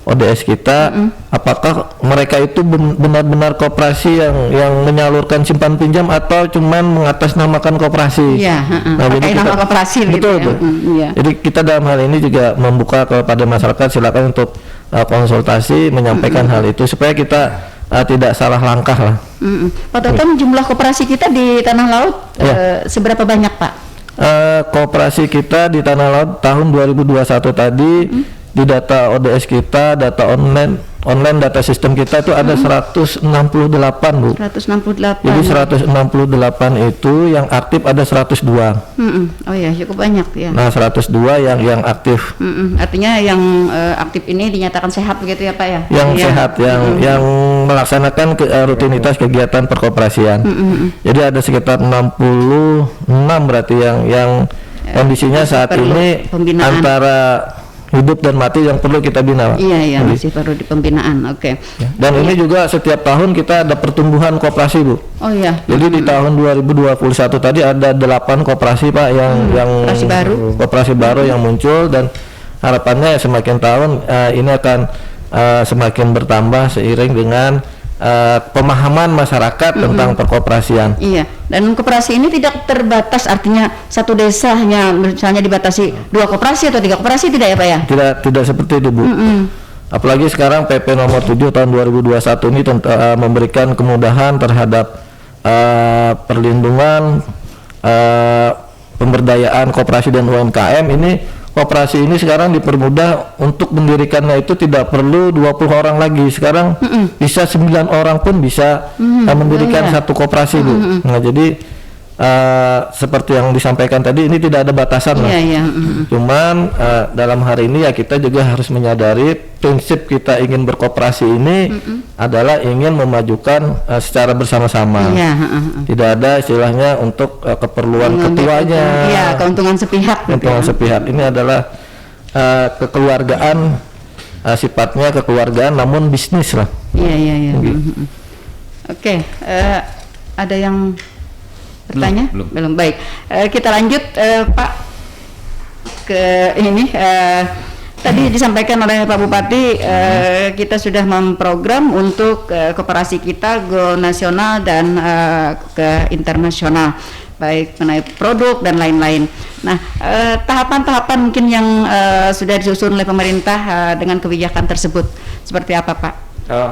ODS kita, apakah mereka itu benar-benar koperasi yang menyalurkan simpan pinjam atau cuman mengatasnamakan koperasi. Nah, jadi nama koperasi betul. Jadi kita dalam hal ini juga membuka kepada masyarakat, silakan untuk konsultasi menyampaikan hal itu supaya kita tidak salah langkah lah. Pak Totem, jumlah koperasi kita di Tanah Laut seberapa banyak, Pak? Koperasi kita di Tanah Laut tahun 2021 tadi di data ODS kita, data online data sistem kita itu ada 168, Bu. 168. Jadi 168 itu yang aktif ada 102. Oh ya, cukup banyak ya. Nah, 102 yang aktif. Artinya yang aktif ini dinyatakan sehat begitu ya, Pak ya? Yang sehat, yang melaksanakan rutinitas kegiatan perkoperasian. Jadi ada sekitar 66 berarti yang kondisinya saat ini pembinaan antara hidup dan mati yang perlu kita bina. Masih perlu di pembinaan. Dan ini juga setiap tahun kita ada pertumbuhan koperasi, Bu. Jadi di tahun 2021 tadi ada 8 koperasi, Pak, yang koperasi baru yang muncul, dan harapannya semakin tahun ini akan semakin bertambah seiring dengan pemahaman masyarakat tentang perkoperasian. Dan koperasi ini tidak terbatas, artinya satu desa hanya misalnya dibatasi 2 koperasi atau 3 koperasi, tidak ya, Pak ya? Tidak seperti itu, Bu. Apalagi sekarang PP nomor 7 tahun 2021 ini memberikan kemudahan terhadap perlindungan pemberdayaan koperasi dan UMKM. Ini koperasi ini sekarang dipermudah untuk mendirikannya itu tidak perlu 20 orang lagi. Sekarang bisa 9 orang pun bisa mendirikan satu koperasi, Bu. Nah, jadi seperti yang disampaikan tadi, ini tidak ada batasan lah. Cuman dalam hari ini ya kita juga harus menyadari prinsip kita ingin berkoperasi ini adalah ingin memajukan secara bersama-sama. Tidak ada istilahnya untuk keperluan ketuanya. Keuntungan sepihak. Keuntungan sepihak ini adalah kekeluargaan, sifatnya kekeluargaan namun bisnis lah. Oke, ada yang bertanya? Belum. Baik, kita lanjut Pak ke ini. Tadi disampaikan oleh Pak Bupati, kita sudah memprogram untuk koperasi kita go nasional dan ke internasional, baik mengenai produk dan lain-lain. Nah, tahapan-tahapan mungkin yang sudah disusun oleh pemerintah dengan kebijakan tersebut seperti apa, Pak?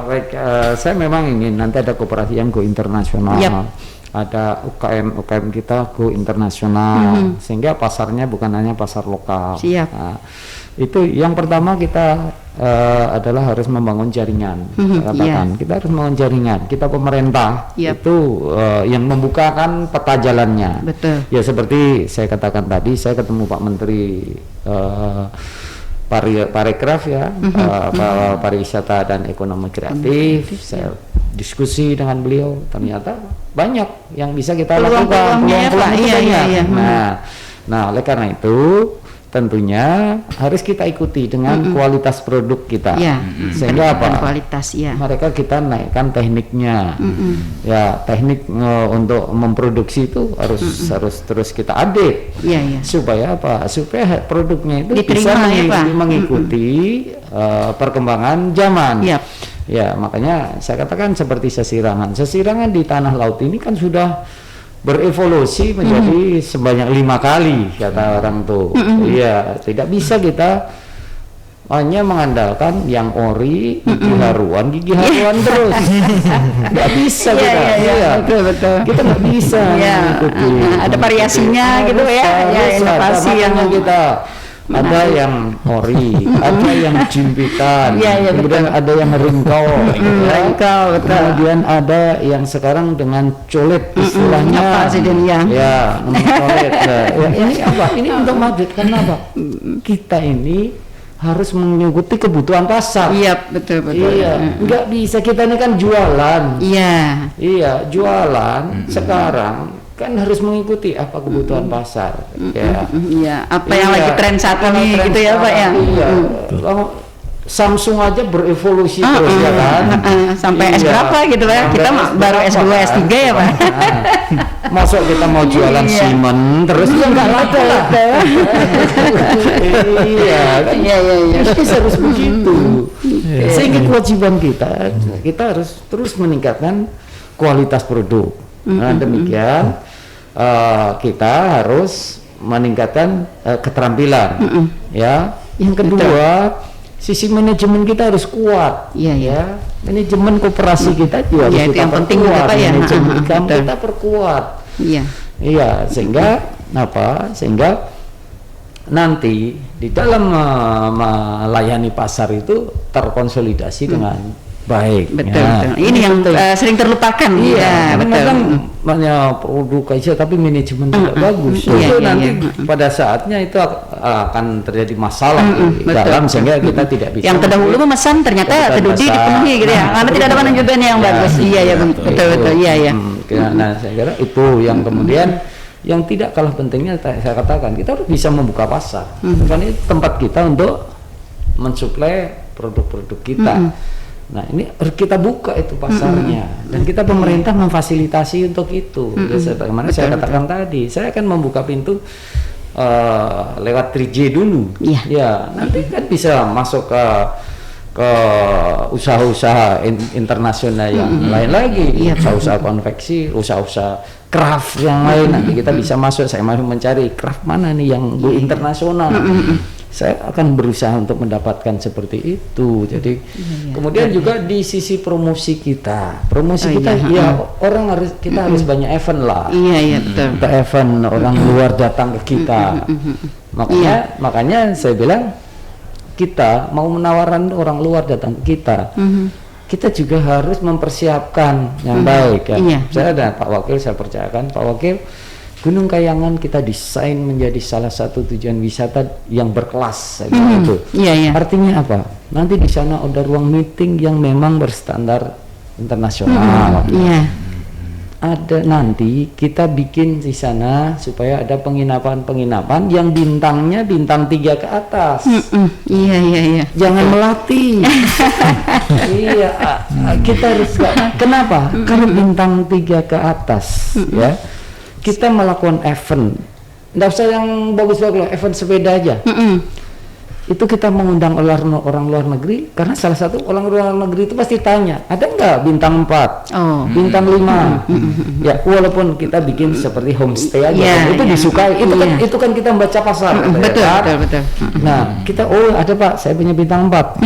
Baik, saya memang ingin nanti ada koperasi yang go internasional. Ada UKM kita go internasional, sehingga pasarnya bukan hanya pasar lokal. Nah, itu yang pertama kita adalah harus membangun jaringan. Kita harus membangun jaringan. Kita pemerintah itu yang membukakan peta jalannya. Betul. Ya seperti saya katakan tadi, saya ketemu Pak Menteri parekraf ya, pariwisata dan ekonomi kreatif. Saya diskusi dengan beliau, ternyata banyak yang bisa kita lakukan, peluang-peluang itu banyak. Nah, oleh karena itu tentunya harus kita ikuti dengan kualitas produk kita, sehingga apa? Kualitas, mereka kita naikkan tekniknya, ya teknik untuk memproduksi itu harus terus kita update, supaya apa? Supaya produknya itu bisa mengikuti perkembangan zaman. Ya, makanya saya katakan seperti sesirangan di tanah laut ini kan sudah berevolusi menjadi sebanyak 5 kali, kata orang tuh. Iya, tidak bisa kita hanya mengandalkan yang ori, gigi haruan terus. Nggak bisa kita. Betul. Kita nggak bisa mengikuti. Ada variasinya gitu ya. Inovasi yang kita. Ada yang ori, ada yang jimpitan, kemudian ada yang ringkau, kemudian ada yang sekarang dengan colet istilahnya. Colet. Ini apa? Ini untuk maju. Kenapa? Kita ini harus mengikuti kebutuhan pasar. Betul. Nggak bisa, kita ini kan jualan. Jualan sekarang kan harus mengikuti apa kebutuhan pasar, apa yang lagi tren saat ini gitu ya Pak ya. Samsung aja berevolusi terus ya kan, sampai S berapa gitu ya, kita baru S2 S3 ya Pak. Masuk kita mau jualan Siemens terus ya nggak laku lah. Harus begitu. Sehingga kewajiban kita harus terus meningkatkan kualitas produk. Nah, demikian kita harus meningkatkan keterampilan. Yang kedua, sisi manajemen kita harus kuat. Manajemen koperasi kita juga harus kita perkuat. Manajemen kita perkuat. Sehingga nanti di dalam melayani pasar itu terkonsolidasi dengan baik. Betul. Ini yang sering terlupakan. Kadang banyak produk aja tapi manajemen tidak bagus. Nanti pada saatnya itu akan terjadi masalah di dalam, sehingga kita tidak bisa. Yang terdahulu memesan ternyata terdudi dipenuhi gitu ya. Karena tidak ada manajemennya yang bagus. Betul. Nah, saya kira itu yang kemudian yang tidak kalah pentingnya saya katakan, kita harus bisa membuka pasar. Karena ini tempat kita untuk mensuplai produk-produk kita. Nah, ini harus kita buka itu pasarnya, dan kita pemerintah memfasilitasi untuk itu. Sebagaimana saya katakan tadi, saya akan membuka pintu lewat 3J dulu. Nanti kan bisa masuk ke usaha-usaha internasional yang lain lagi, usaha-usaha konveksi, usaha-usaha craft yang lain. Nanti kita bisa masuk. Saya masih mencari craft mana nih yang go internasional. Saya akan berusaha untuk mendapatkan seperti itu. Jadi kemudian juga di sisi promosi kita, orang harus banyak event lah. Betul. Event orang luar datang ke kita. Makanya saya bilang, kita mau menawarkan orang luar datang ke kita, kita juga harus mempersiapkan yang baik ya. Saya dan Pak Wakil, saya percayakan Pak Wakil, Gunung Kayangan kita desain menjadi salah satu tujuan wisata yang berkelas. Itu. Artinya apa? Nanti di sana ada ruang meeting yang memang berstandar internasional. Ada nanti kita bikin di sana supaya ada penginapan yang bintangnya bintang 3 ke atas. Jangan melatih. Kita harus. Kenapa? Karena bintang 3 ke atas, ya. Kita melakukan event, nggak usah yang bagus-bagus, event sepeda aja. Itu kita mengundang orang luar negeri, karena salah satu orang luar negeri itu pasti tanya, ada nggak bintang 4, bintang 5. Ya, walaupun kita bikin seperti homestay aja, itu disukai. Itu kan kita membaca pasar. Betul. Nah, kita ada Pak, saya punya bintang 4.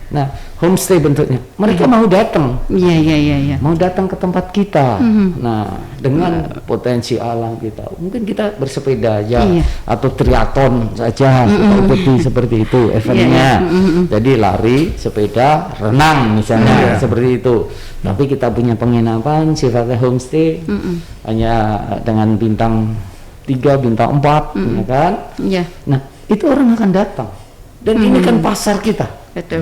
Nah, homestay bentuknya, mereka mau datang. Mau datang ke tempat kita. Nah, dengan potensi alam kita, mungkin kita bersepeda aja atau triathlon saja, seperti itu eventnya. Jadi lari, sepeda, renang misalnya, seperti itu. Tapi kita punya penginapan sifatnya homestay, hanya dengan bintang 3, bintang 4, ya kan? Nah, itu orang akan datang. Dan ini kan pasar kita. Betul.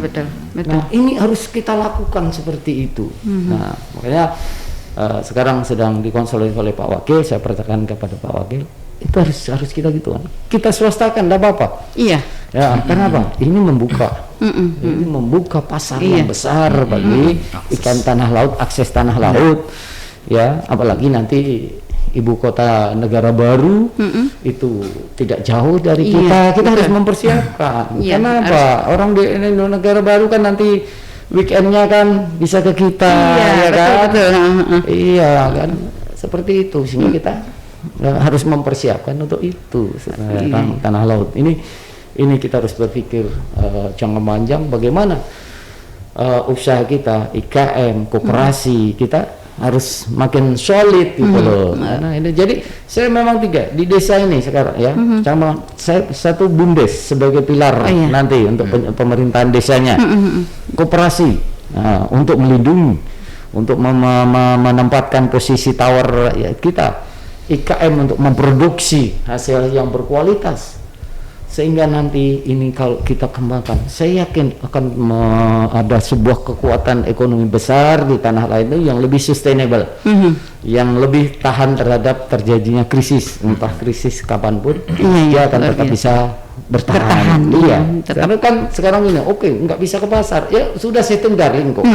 Nah, ini harus kita lakukan seperti itu. Nah, makanya sekarang sedang dikonsolidasi oleh Pak Wakil. Saya percayakan kepada Pak Wakil, itu harus kita gitu kan. Kita swastakan, tidak apa-apa. Iya. Ya, kenapa? Ini membuka pasar yang besar bagi ikan tanah laut, akses tanah laut. Ya, apalagi nanti ibu kota negara baru itu tidak jauh dari kita harus mempersiapkan. Kenapa? Orang di negara baru kan nanti weekendnya kan bisa ke kita, ya kan? Iya kan, seperti itu, sehingga kita harus mempersiapkan untuk itu tanah laut. Ini kita harus berpikir jangka panjang bagaimana usaha kita, IKM, koperasi kita harus makin solid gitu loh. Nah, ini jadi saya memang 3 di desa ini sekarang ya. Sama saya satu BUMDes sebagai pilar nanti untuk pemerintahan desanya. Koperasi untuk melindungi, untuk menempatkan posisi tawar rakyat kita. IKM untuk memproduksi hasil yang berkualitas. Sehingga nanti ini kalau kita kembangkan, saya yakin akan ada sebuah kekuatan ekonomi besar di tanah lain itu yang lebih sustainable, yang lebih tahan terhadap terjadinya krisis, entah krisis kapanpun, dia akan tetap bisa bertahan. Iya, karena kan sekarang ini nggak bisa ke pasar, ya sudah setting daring kok.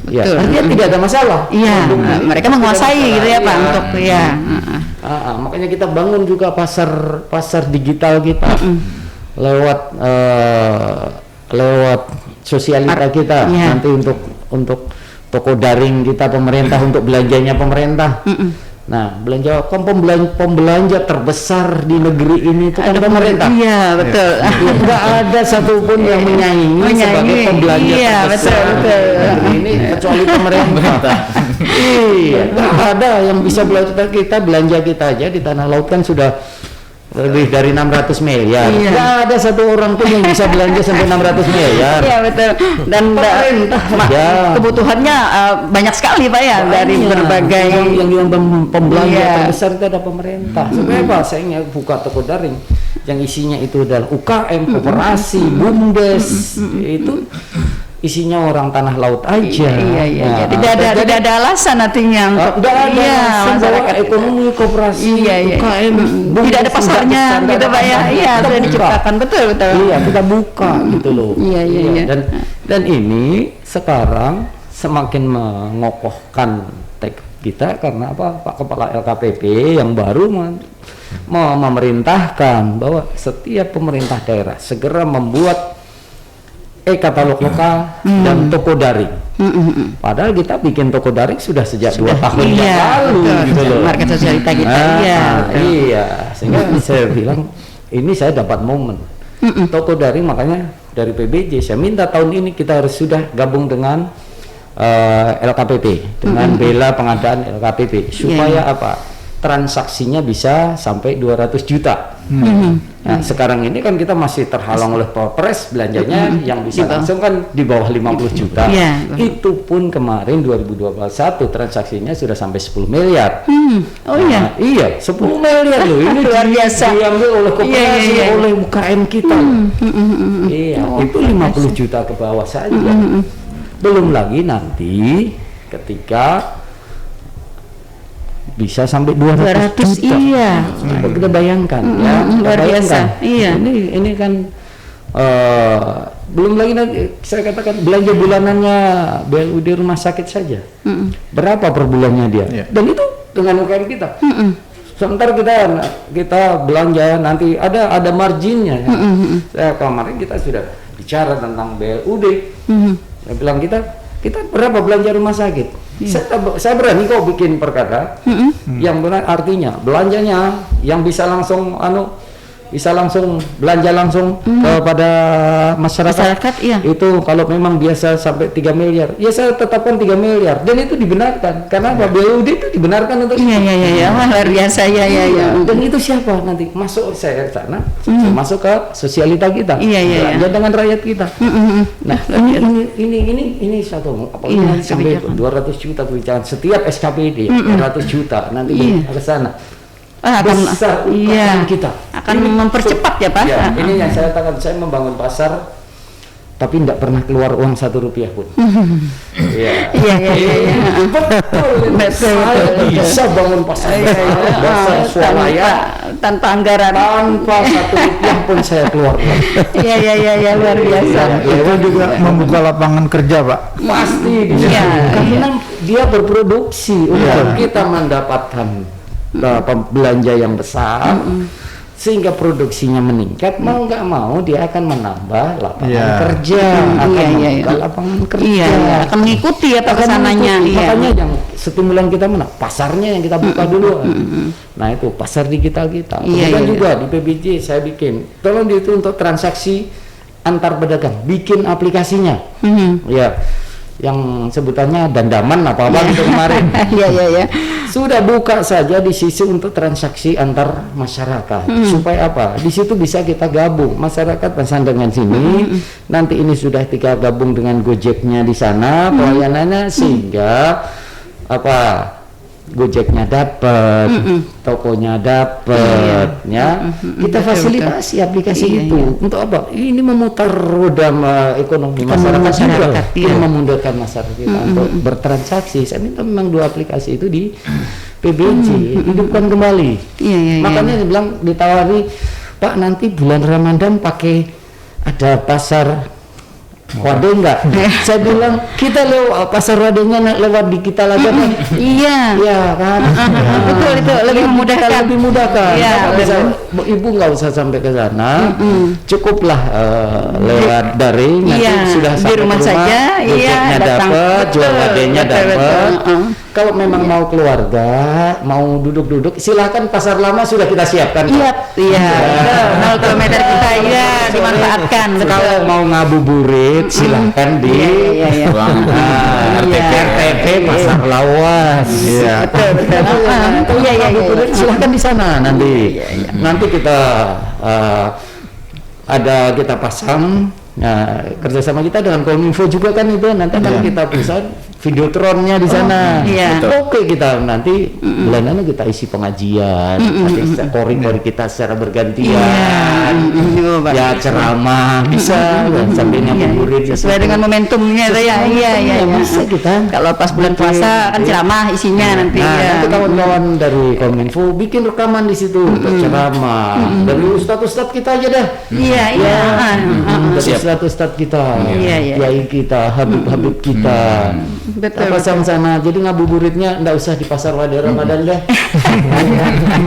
Ya, artinya tidak ada masalah. Iya, mereka menguasai gitu ya Pak untuk makanya kita bangun juga pasar digital kita lewat sosialita kita nanti untuk toko daring kita pemerintah untuk belanjanya pemerintah. Nah, pembelanja terbesar di negeri ini itu kan pemerintah. Iya, betul. Tidak ada satupun yang menyaingi sebagai pembelanja terbesar. Betul. Ini kecuali pemerintah. Iya, tidak ada yang bisa belanja kita aja di tanah laut kan sudah lebih dari 600 miliar. Tidak ada satu orang pun yang bisa belanja sampai 600 miliar. Iya, betul. Dan kebutuhannya banyak sekali Pak ya, dari berbagai yang pembelanja terbesar itu ada pemerintah. Supaya apa? Saya ingin buka toko daring yang isinya itu adalah UKM, koperasi, BUMDes, itu isinya orang tanah laut aja. Iya. Tidak ada alasan artinya untuk masyarakat ekonomi koperasi, UKM, tidak ada pasarnya gitu Pak ya. Iya, sudah diciptakan betul. Iya, kita buka gitu loh. Iya. Dan ini sekarang semakin mengokohkan tekad kita karena apa? Pak Kepala LKPP yang baru memerintahkan bahwa setiap pemerintah daerah segera membuat katalog lokal dan toko daring. Padahal kita bikin toko daring sudah sejak 2 tahun yang lalu gitu loh. Market sosialita kita. Sehingga saya bilang ini saya dapat momen. Toko daring, makanya dari PBJ saya minta tahun ini kita harus sudah gabung dengan LKPP, dengan bela pengadaan LKPP supaya apa? Transaksinya bisa sampai 200 juta. Nah, sekarang ini kan kita masih terhalang oleh Perpres belanjanya yang bisa langsung kan di bawah 50 juta. Itu pun kemarin 2021 transaksinya sudah sampai 10 miliar. Iya, 10 miliar loh. Ini luar biasa. Diambil oleh koperasi, oleh UKM kita. Iya, itu 50 juta ke bawah saja. Belum lagi nanti ketika bisa sampai 200 juta. Iya. Kita bayangkan ya, luar biasa. Iya. Ini kan belum lagi nanti saya katakan belanja bulanannya BLUD rumah sakit saja. Berapa per bulannya dia? Dan itu dengan UKM kita. Sementara kita belanja nanti ada marginnya. Kemarin kita sudah bicara tentang BLUD. Saya bilang kita berapa belanja rumah sakit? Saya berani kok bikin perkara yang benar, artinya belanjanya yang bisa langsung belanja langsung kepada masyarakat itu kalau memang biasa sampai 3 miliar ya saya tetapkan 3 miliar dan itu dibenarkan karena apa? BUD itu dibenarkan untuk luar biasa dan itu siapa nanti masuk saya sana masuk ke sosialita kita belanja dengan rakyat kita. Nah ini satu apalagi sampai 200 juta kebijakan setiap SKPD 200 juta nanti ke sana. besar ungkapan kita. Akan mempercepat ya Pak. Ya, ini yang saya katakan, saya membangun pasar tapi tidak pernah keluar uang 1 rupiah pun. Iya. Betul. Saya bisa bangun pasar besar swalaya tanpa anggaran. Tanpa 1 rupiah pun saya keluar. Iya, luar biasa. Itu juga membuka lapangan kerja, Pak. Pasti Iya. karena dia berproduksi untuk kita mendapatkan belanja yang besar. Sehingga produksinya meningkat, mau nggak mau dia akan menambah lapangan kerja, akan membuka lapangan kerja, akan mengikuti ya Pak kesananya. Makanya yang stimulan kita mana? Pasarnya yang kita buka dulu. Nah itu pasar digital kita. Kemudian juga di PBJ saya bikin, tolong itu untuk transaksi antar pedagang, bikin aplikasinya. Ya, yang sebutannya dandaman apa-apa gitu kemarin. Iya. Sudah buka saja di sisi untuk transaksi antar masyarakat. Supaya apa? Di situ bisa kita gabung. Masyarakat pesan dengan sini, nanti ini sudah kita gabung dengan Gojeknya di sana, pelayanannya sehingga apa? Gojeknya dapat, tokonya dapat, ya. Kita fasilitasi aplikasi itu untuk apa? Ini memutar roda ekonomi masyarakat juga. Ini memudahkan masyarakat kita untuk bertransaksi. Saya minta memang 2 aplikasi itu di PBJ hidupkan kembali. Makanya dia bilang ditawari, Pak nanti bulan Ramadan pakai ada pasar Wade enggak? Saya bilang kita lewat pasar Wadenya lewat di kita lagi. Iya kan? Betul itu lebih memudahkan. Iya. Ibu nggak usah sampai ke sana, cukuplah lewat daring. Nanti sudah di rumah saja. Gojeknya dapat, jual Wadenya dapat. Kalau memang mau keluarga, mau duduk-duduk, silakan pasar lama sudah kita siapkan. Iya. 0 kilometer kita dimanfaatkan. Kalau mau ngabuburit silakan di RTP pasar Lawas. Betul. Silakan di sana nanti. Nanti kita kita pasang. Nah, kerjasama kita dengan Kominfo juga kan itu nanti akan kita pusat videotronnya di sana. Oke, kita nanti bulanan kita isi pengajian, nanti kori kita secara bergantian. Ya ceramah bisa sambil ngabuburit sesuai dengan momentumnya ya. Bisa kita. Kalau pas bulan puasa kan ceramah isinya nanti. Nanti kawan-kawan dari Kominfo bikin rekaman di situ untuk ceramah. Dari ustadz kita aja dah. Ustadz kita, kiai kita, habib kita. Betul. Pasang sana. Jadi ngabuburitnya enggak usah di pasar Wade Ramadan deh.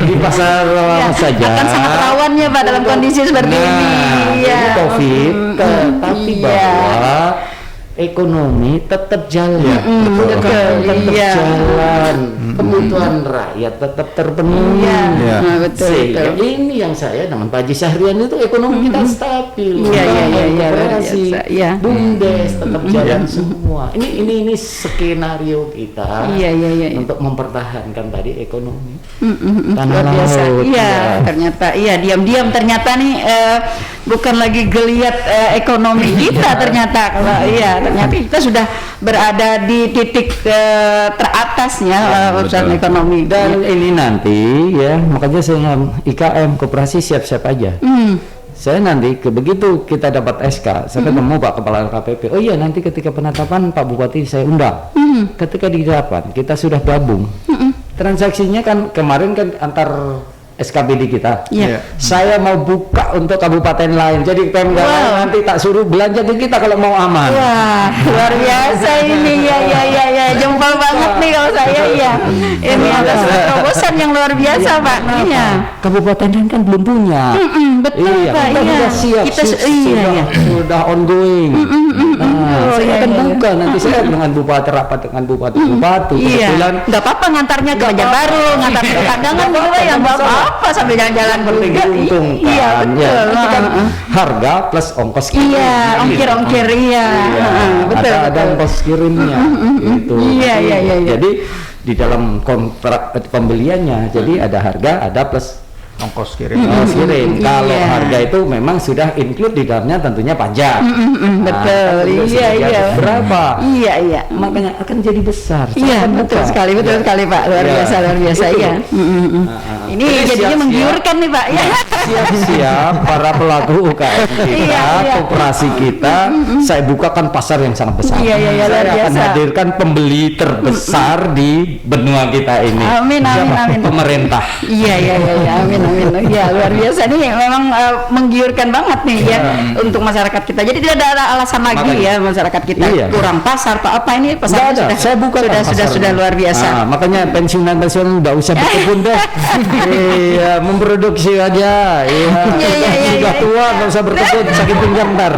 Di pasar saja. Akan sangat rawannya Pak dalam kondisi seperti ini. Covid, tapi bahwa ekonomi tetap jalan, tetap jalan, kebutuhan rakyat tetap terpenuhi. Sehingga ini yang saya dengan Pak Haji Syahrian itu ekonomi kita stabil. Bumdes tetap jalan semua. Ini skenario kita untuk mempertahankan tadi ekonomi. Luar biasa. Ternyata diam-diam ternyata nih bukan lagi geliat ekonomi kita ternyata ternyata kita sudah berada di titik teratasnya urusan ekonomi. Dan ini nanti makanya saya IKM koperasi siap-siap aja. Saya nanti begitu kita dapat SK, saya ketemu Pak Kepala LKPP. Oh iya, nanti ketika penetapan Pak Bupati saya undang. Ketika didapat kita sudah gabung. Transaksinya kan kemarin kan antar SKPD kita. Saya mau buka untuk kabupaten lain. Jadi Pemda nanti tak suruh belanja ke kita kalau mau aman. Wah, luar biasa ini. Jempol banget nih kalau saya Ini ada terobosan yang luar biasa, Pak. Kabupaten lain kan belum punya. Betul, Pak. Kita siap. Kita sudah ongoing. Saya akan buka nanti saya dengan bupati rapat dengan bupati. Kebetulan nggak apa-apa ngantarnya ke Banjarbaru, ngantar ke Kandangan gitu ya, nggak apa-apa sambil jalan-jalan juga. Iya, betul. Kan harga plus ongkos kirim. Ongkir. Betul. Ada ongkos kirimnya. Gitu. Iya. Jadi di dalam kontrak pembeliannya, jadi ada harga, ada plus ongkos kirim. Kirim. Kalau Iya. harga itu memang sudah include di dalamnya tentunya pajak. Betul. Kan Iya, iya. Berapa? Iya. Makanya akan jadi besar. Iya, Silakan betul buka. sekali, betul sekali Pak. Luar Iya. biasa, luar biasa. Itu. Iya. Ini Jadi jadinya siap-siap. menggiurkan nih Pak. Ya. Siap-siap para pelaku UKM kita, Iya. koperasi kita, saya bukakan pasar yang sangat besar. Iya, luar Saya akan biasa. hadirkan pembeli terbesar di benua kita ini. Amin. Pemerintah. Iya. Amin. Iya, luar biasa nih. Memang menggiurkan banget nih ya untuk masyarakat kita. Jadi tidak ada alasan lagi Makanya. ya masyarakat kita Iya. kurang pasar Pak. Apa ini Nggak pasarnya ada. sudah Saya buka sudah luar biasa. Makanya pensiunan nggak usah berkebun deh. Iya, memproduksi aja. Iya. Iya. Sudah tua nggak usah berkebun, sakit pinggang ntar.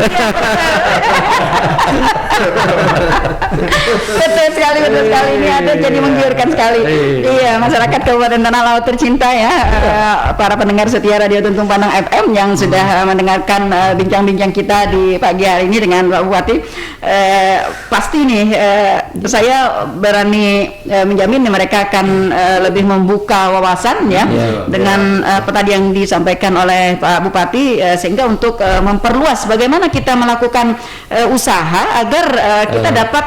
Betul sekali. Ini ada jadi menggiurkan sekali. Iya, masyarakat Kabupaten Tanah Laut tercinta ya, para pendengar setia Radio Tuntung Panang FM yang sudah mendengarkan bincang-bincang kita di pagi hari ini dengan Pak Bupati. Pasti nih saya berani menjamin nih mereka akan lebih membuka wawasan ya dengan apa tadi yang disampaikan oleh Pak Bupati, sehingga untuk memperluas bagaimana kita melakukan usaha agar kita dapat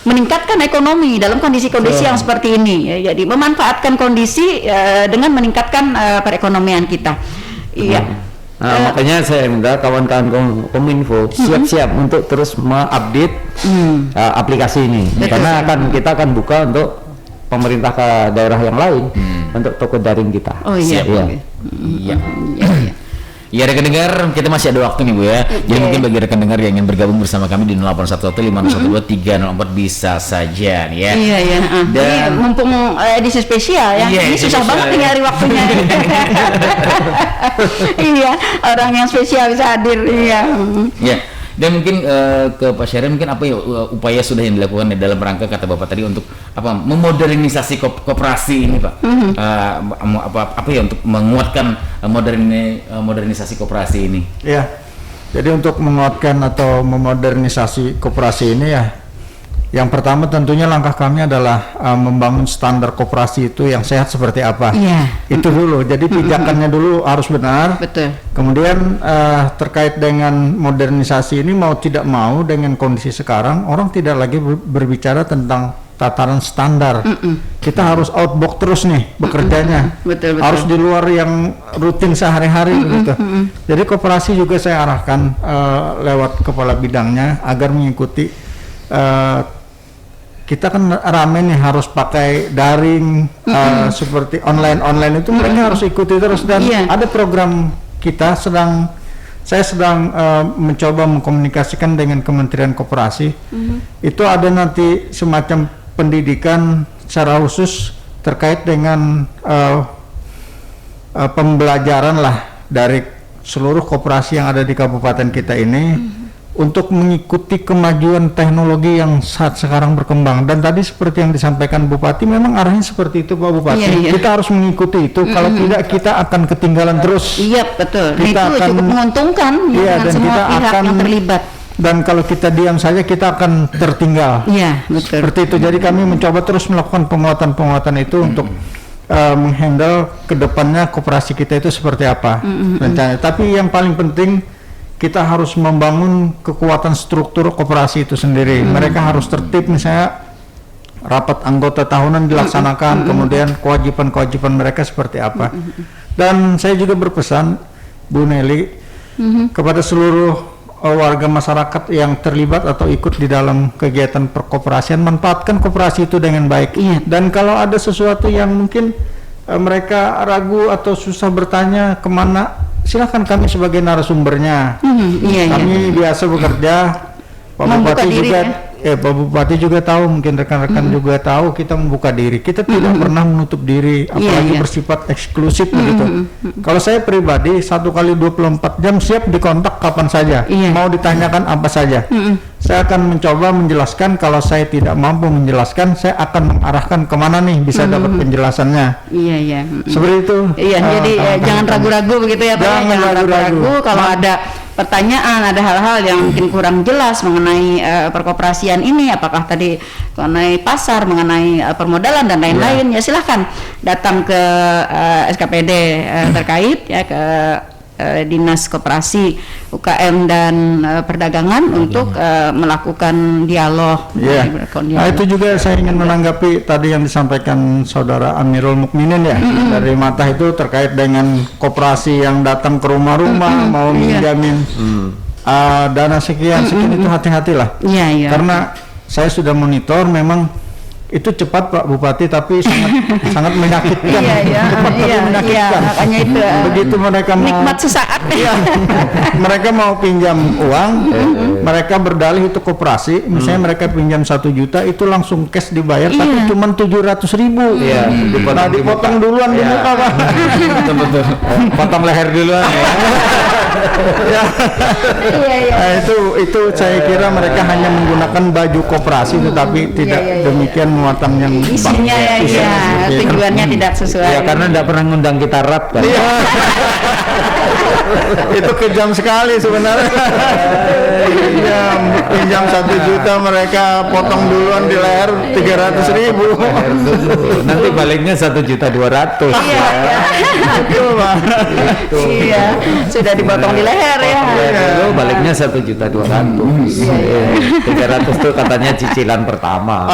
meningkatkan ekonomi dalam kondisi-kondisi yang seperti ini ya. Jadi memanfaatkan kondisi dengan meningkatkan perekonomian kita. Iya. Makanya saya minta kawan-kawan Kominfo siap-siap untuk terus mengupdate aplikasi ini. Karena kita akan buka untuk pemerintah ke daerah yang lain untuk toko daring kita. Oh iya. Iya. Ya rekan dengar, kita masih ada waktu nih Bu ya. Jadi mungkin bagi rekan dengar yang ingin bergabung bersama kami di 08115012 bisa saja nih ya. Iya. Dan Ini mumpung edisi spesial ya. Iya, Ini edisi susah spesial banget ya. nih nyari waktunya. Iya, orang yang spesial bisa hadir. Iya. Ya. Dan mungkin ke Pak Syahrir, mungkin apa ya upaya sudah yang dilakukan dalam rangka kata Bapak tadi untuk apa memodernisasi koperasi ini Pak. Apa ya untuk menguatkan modernisasi koperasi ini. Ya. Jadi untuk menguatkan atau memodernisasi koperasi ini ya, yang pertama tentunya langkah kami adalah membangun standar koperasi itu yang sehat seperti apa. Iya. Itu dulu. Jadi pijakannya dulu harus benar. Betul. Kemudian terkait dengan modernisasi ini mau tidak mau dengan kondisi sekarang orang tidak lagi berbicara tentang tataran standar. Kita harus outbox terus nih bekerjanya. Betul. Harus di luar yang rutin sehari-hari begitu. Jadi koperasi juga saya arahkan lewat kepala bidangnya agar mengikuti kita kan rame nih harus pakai daring seperti online itu mereka harus ikuti terus dan ada program kita saya sedang mencoba mengkomunikasikan dengan Kementerian Koperasi. Itu ada nanti semacam pendidikan secara khusus terkait dengan pembelajaran lah dari seluruh koperasi yang ada di kabupaten kita ini untuk mengikuti kemajuan teknologi yang saat sekarang berkembang. Dan tadi seperti yang disampaikan Bupati, memang arahnya seperti itu Pak Bupati. Iya. Kita harus mengikuti itu. Kalau tidak kita akan ketinggalan terus. Iya, betul. Kita Itu akan- cukup menguntungkan Iya, dengan dan semua kita pihak akan yang terlibat. Dan kalau kita diam saja kita akan tertinggal. Iya, betul. Seperti itu. Jadi kami mencoba terus melakukan penguatan itu untuk menghandle kedepannya koperasi kita itu seperti apa rencananya. Tapi yang paling penting kita harus membangun kekuatan struktur koperasi itu sendiri. Mereka harus tertib, misalnya rapat anggota tahunan dilaksanakan, kemudian kewajiban-kewajiban mereka seperti apa. Dan saya juga berpesan Bu Nelly kepada seluruh warga masyarakat yang terlibat atau ikut di dalam kegiatan perkoperasian, manfaatkan koperasi itu dengan baik. Dan kalau ada sesuatu yang mungkin mereka ragu atau susah bertanya kemana, silakan kami sebagai narasumbernya. Kami biasa bekerja. Pak Membuka Bupati diri, juga ya? Pak Bupati juga tahu, mungkin rekan-rekan juga tahu kita membuka diri. Kita tidak pernah menutup diri, apalagi bersifat eksklusif begitu. Kalau saya pribadi 1 kali 24 jam siap dikontak kapan saja. Mau ditanyakan apa saja. Saya akan mencoba menjelaskan. Kalau saya tidak mampu menjelaskan, saya akan mengarahkan kemana nih bisa dapat penjelasannya. Iya. Seperti itu. Iya, jadi jangan ragu-ragu begitu ya Pak. Jangan ragu-ragu kalau ada pertanyaan, ada hal-hal yang mungkin kurang jelas mengenai perkoperasian ini, apakah tadi mengenai pasar, mengenai permodalan dan lain-lain, ya silahkan datang ke SKPD terkait ya, ke Dinas Koperasi UKM dan Perdagangan untuk melakukan dialog. Nah, itu juga saya ingin menanggapi tadi yang disampaikan Saudara Amirul Mukminin ya, dari Matah itu terkait dengan koperasi yang datang ke rumah-rumah mau minjamin dana sekian itu hati-hatilah. Karena saya sudah monitor, memang itu cepat Pak Bupati, tapi sangat menyakitkan. Makanya itu begitu mereka mau nikmat sesaat. Mereka mau pinjam uang, mereka berdalih itu koperasi, misalnya mereka pinjam 1 juta, itu langsung cash dibayar, tapi cuma 700.000. Nah, dipotong duluan di muka Pak. Betul. Potong leher duluan ya. Nah, itu saya kira mereka hanya menggunakan baju koperasi, tetapi tidak demikian muatan yang isinya tujuannya tidak sesuai. Ya, karena tidak pernah ngundang kita rap kan. Itu kejam sekali sebenarnya. Pinjam 1 juta, mereka potong duluan di leher 300.000. Nanti baliknya 1.200.000. Betul Pak. Iya, sudah dipotong di leher ya. Dulu baliknya 1.200.000. 300 itu katanya cicilan pertama.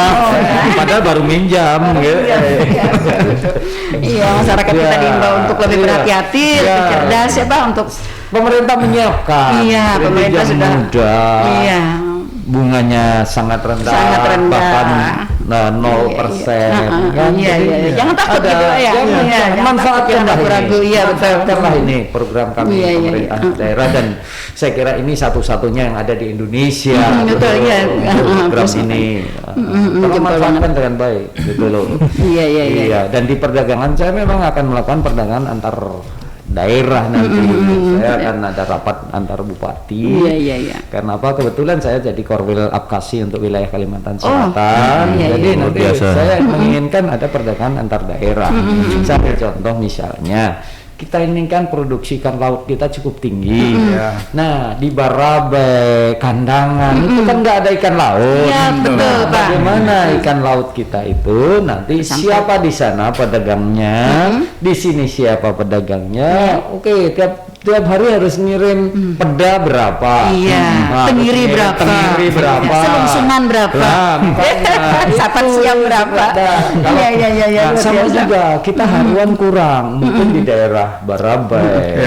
Padahal baru minjam gitu. Iya, masyarakat kita diimbau untuk lebih berhati-hati, lebih cerdas ya Pak, untuk pemerintah menyiapkan. Iya, pemerintah sudah mudah. Iya. Bunganya sangat rendah, bahkan 0%. Jangan takut gitu ya. Jangan manfaatkan, ragu-ragu. Iya, betul. Ini program kami pemerintah daerah, dan saya kira ini satu-satunya yang ada di Indonesia. Betul, iya. Program ini tolong manfaatkan dengan baik, gitu loh. Iya. Dan di perdagangan saya memang akan melakukan perdagangan antar daerah nanti. Saya akan ada rapat antar bupati. Karena apa? Kebetulan saya jadi Korwil Apkasi untuk wilayah Kalimantan Selatan. Jadi nanti saya menginginkan ada perdagangan antar daerah. Saya ambil contoh misalnya, kita ini kan produksi ikan laut kita cukup tinggi. Nah, di Barabai, Kandangan itu kan nggak ada ikan laut. Betul, Pak. Bagaimana ikan laut kita itu nanti siapa di sana pedagangnya, di sini siapa pedagangnya. Oke, tiap hari harus ngirim peda berapa? Tenggiri berapa? Selungsungan berapa? Sapat siang berapa? Sama juga kita haruan kurang, mungkin di daerah Barabai,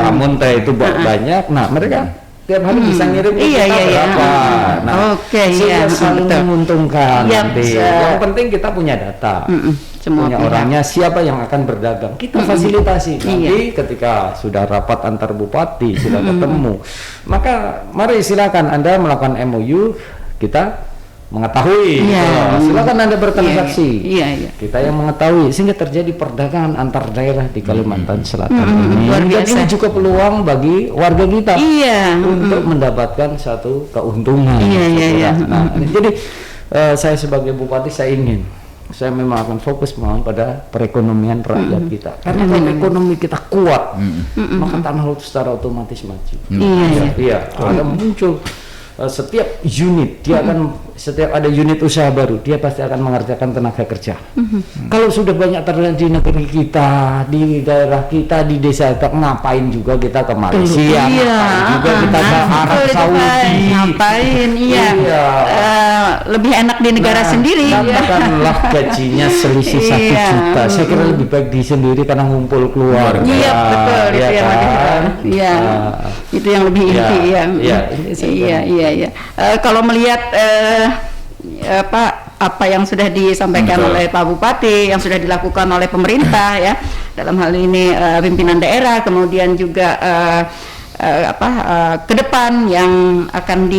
Amun teh itu banyak. Nah, mereka tiap hari bisa ngirim berapa? Nah, sehingga saling menguntungkan nanti. Yang penting kita punya data, punya orangnya, siapa yang akan berdagang, kita fasilitasi. Nanti ketika sudah rapat antar bupati, sudah ketemu, maka mari silakan Anda melakukan MOU, kita mengetahui, silakan Anda bertransaksi. Kita yang mengetahui, sehingga terjadi perdagangan antar daerah di Kalimantan Selatan ini. Dan ini juga peluang bagi warga kita untuk mendapatkan satu keuntungan. Nah, jadi saya sebagai bupati, saya memang akan fokus pada perekonomian rakyat kita. Karena kalau ekonomi kita kuat, maka tanah laut secara otomatis maju. Ada muncul setiap unit, dia akan setiap ada unit usaha baru, dia pasti akan mengerjakan tenaga kerja. Kalau sudah banyak terjadi di negeri kita, di daerah kita, di desa kita, ngapain juga kita ke Malaysia, ngapain juga kita ke Arab Saudi, ngapain? Lebih enak di negara sendiri. Katakanlah gajinya selisih 1 juta, saya kira lebih baik di sendiri karena ngumpul keluarga. Betul, itu yang lebih inti. Kalau melihat apa yang sudah disampaikan oleh Pak Bupati, yang sudah dilakukan oleh pemerintah ya, dalam hal ini pimpinan daerah, kemudian juga ke depan yang akan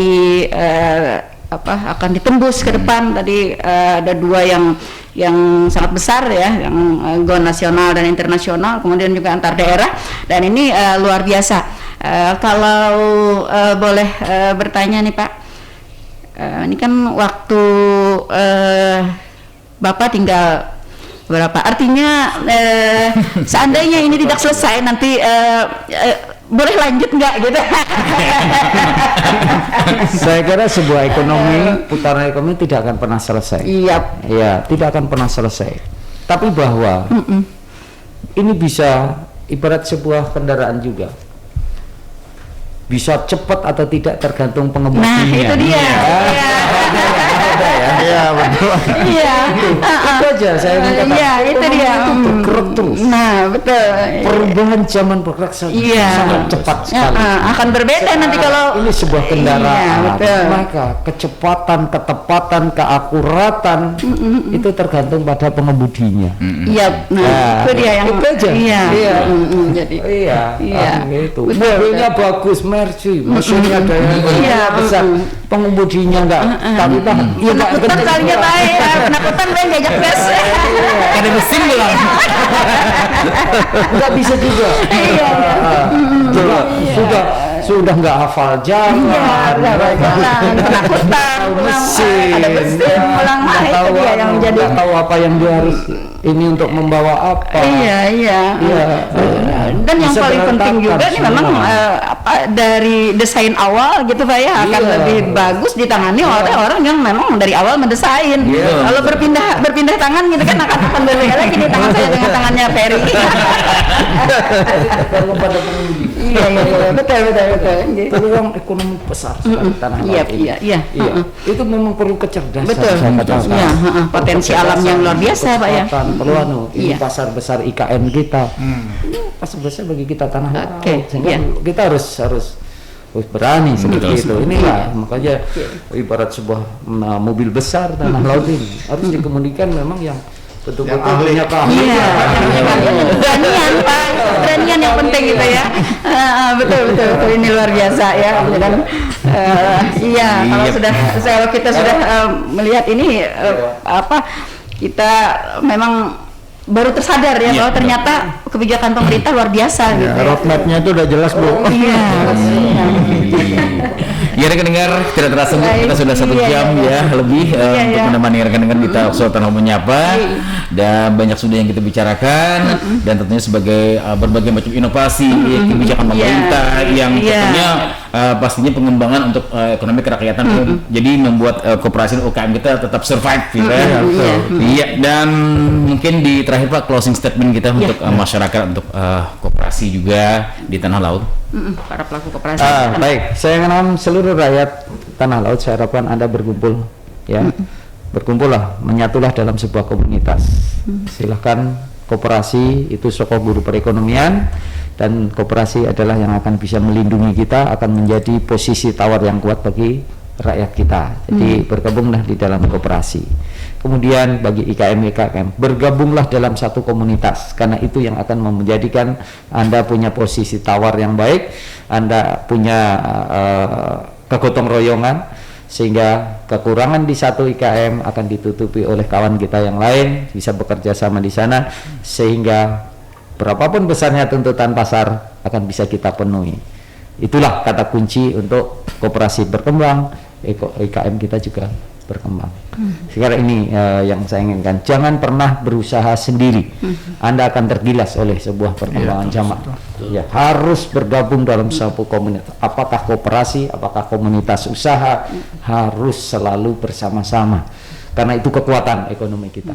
akan ditembus ke depan. Tadi ada 2 yang sangat besar ya, yang go nasional dan internasional, kemudian juga antar daerah, dan ini luar biasa. Kalau boleh bertanya nih Pak, ini kan waktu Bapak tinggal berapa? Artinya seandainya ini tidak selesai nanti boleh lanjut nggak gitu. Saya kira sebuah putaran ekonomi tidak akan pernah selesai. Iya. Ya, tidak akan pernah selesai. Tapi bahwa ini bisa ibarat sebuah kendaraan juga. Bisa cepat atau tidak tergantung pengemudinya. Nah, itu dia. Iya betul. Iya. Itu aja saya ingin katakan. Iya, itu dia. Itu bergerak terus. Nah, betul. Perubahan zaman bergerak sangat cepat sekali. Akan berbeda nanti kalau ini sebuah kendaraan. Iya, betul. Maka kecepatan, ketepatan, keakuratan itu tergantung pada pengemudinya. Iya, nah, Nah, itu dia yang itu aja. Iya. Iya. Jadi Iya, Iya. Gitu. Betul, Mobilnya bagus, Mercy, mesinnya ada yang Iya, besar, pengemudinya enggak tapi iya penakutan kalinya baik, penakutan baik diajak gas. Ada mesin belum? enggak bisa juga. Iya. Coba sudah enggak hafal jalan, Penakutan, mesin, ada mesin, pulang itu dia yang jadi. Enggak tahu apa yang dia harus ini untuk membawa apa. Iya. Dan yang Bisa paling penting berantakan juga nih memang dari desain awal gitu Pak ya akan Iya. lebih bagus ditangani oleh orang yang memang dari awal mendesain. Iya. Kalau berpindah tangan gitu kan akan berbeda lagi di tangan saya dengan tangannya Ferry. Kalau pada pengemudi. Iya, betul. Gitu. Peluang ekonomi besar sekali tanah laut ini. Iya. Itu memang perlu kecerdasan. Betul. saya katakan. Iya, potensi alam yang luar biasa Pak ya. Perlu ini Iya. pasar besar IKN kita. Ini pasar besar bagi kita tanah laut. Oke, Sehingga iya. kita harus berani seperti itu. Inilah makanya ibarat sebuah mobil besar tanah laut ini harus dikemudikan memang yang betul-betul punya keahlian. Iya, keberanian Pak, keberanian yang penting gitu ya. Betul, ini luar biasa ya. Dan iya, kalau kita sudah melihat ini kita memang baru tersadar ya bahwa ternyata kebijakan pemerintah luar biasa gitu. Roadmapnya itu udah jelas Bu. Iya. Ya rekan dengar, tidak terasa kita sudah 1 jam ya lebih untuk menemani rekan dengar kita Sultan menyapa dan banyak sudah yang kita bicarakan dan tentunya sebagai berbagai macam inovasi kebijakan pemerintah yang tentunya pastinya pengembangan untuk ekonomi kerakyatan jadi membuat koperasi UKM kita tetap survive gitu ya. Iya, dan mungkin di terakhir Pak closing statement kita untuk masyarakat untuk koperasi juga di tanah laut. Para pelaku koperasi. Baik, saya ingin seluruh rakyat tanah laut saya harapkan Anda berkumpul ya. Berkumpullah, menyatulah dalam sebuah komunitas. Silahkan koperasi itu sokong guru perekonomian dan koperasi adalah yang akan bisa melindungi kita, akan menjadi posisi tawar yang kuat bagi rakyat kita. Jadi bergabunglah di dalam koperasi. Kemudian bagi IKM bergabunglah dalam satu komunitas karena itu yang akan menjadikan Anda punya posisi tawar yang baik, Anda punya kegotong royongan sehingga kekurangan di satu IKM akan ditutupi oleh kawan kita yang lain, bisa bekerja sama di sana sehingga berapapun besarnya tuntutan pasar akan bisa kita penuhi. Itulah kata kunci untuk koperasi berkembang, IKM kita juga berkembang. Sekarang ini yang saya inginkan, jangan pernah berusaha sendiri. Anda akan tergilas oleh sebuah perkembangan zaman. Ya, harus bergabung dalam satu komunitas. Apakah koperasi, apakah komunitas usaha, harus selalu bersama-sama. Karena itu kekuatan ekonomi kita.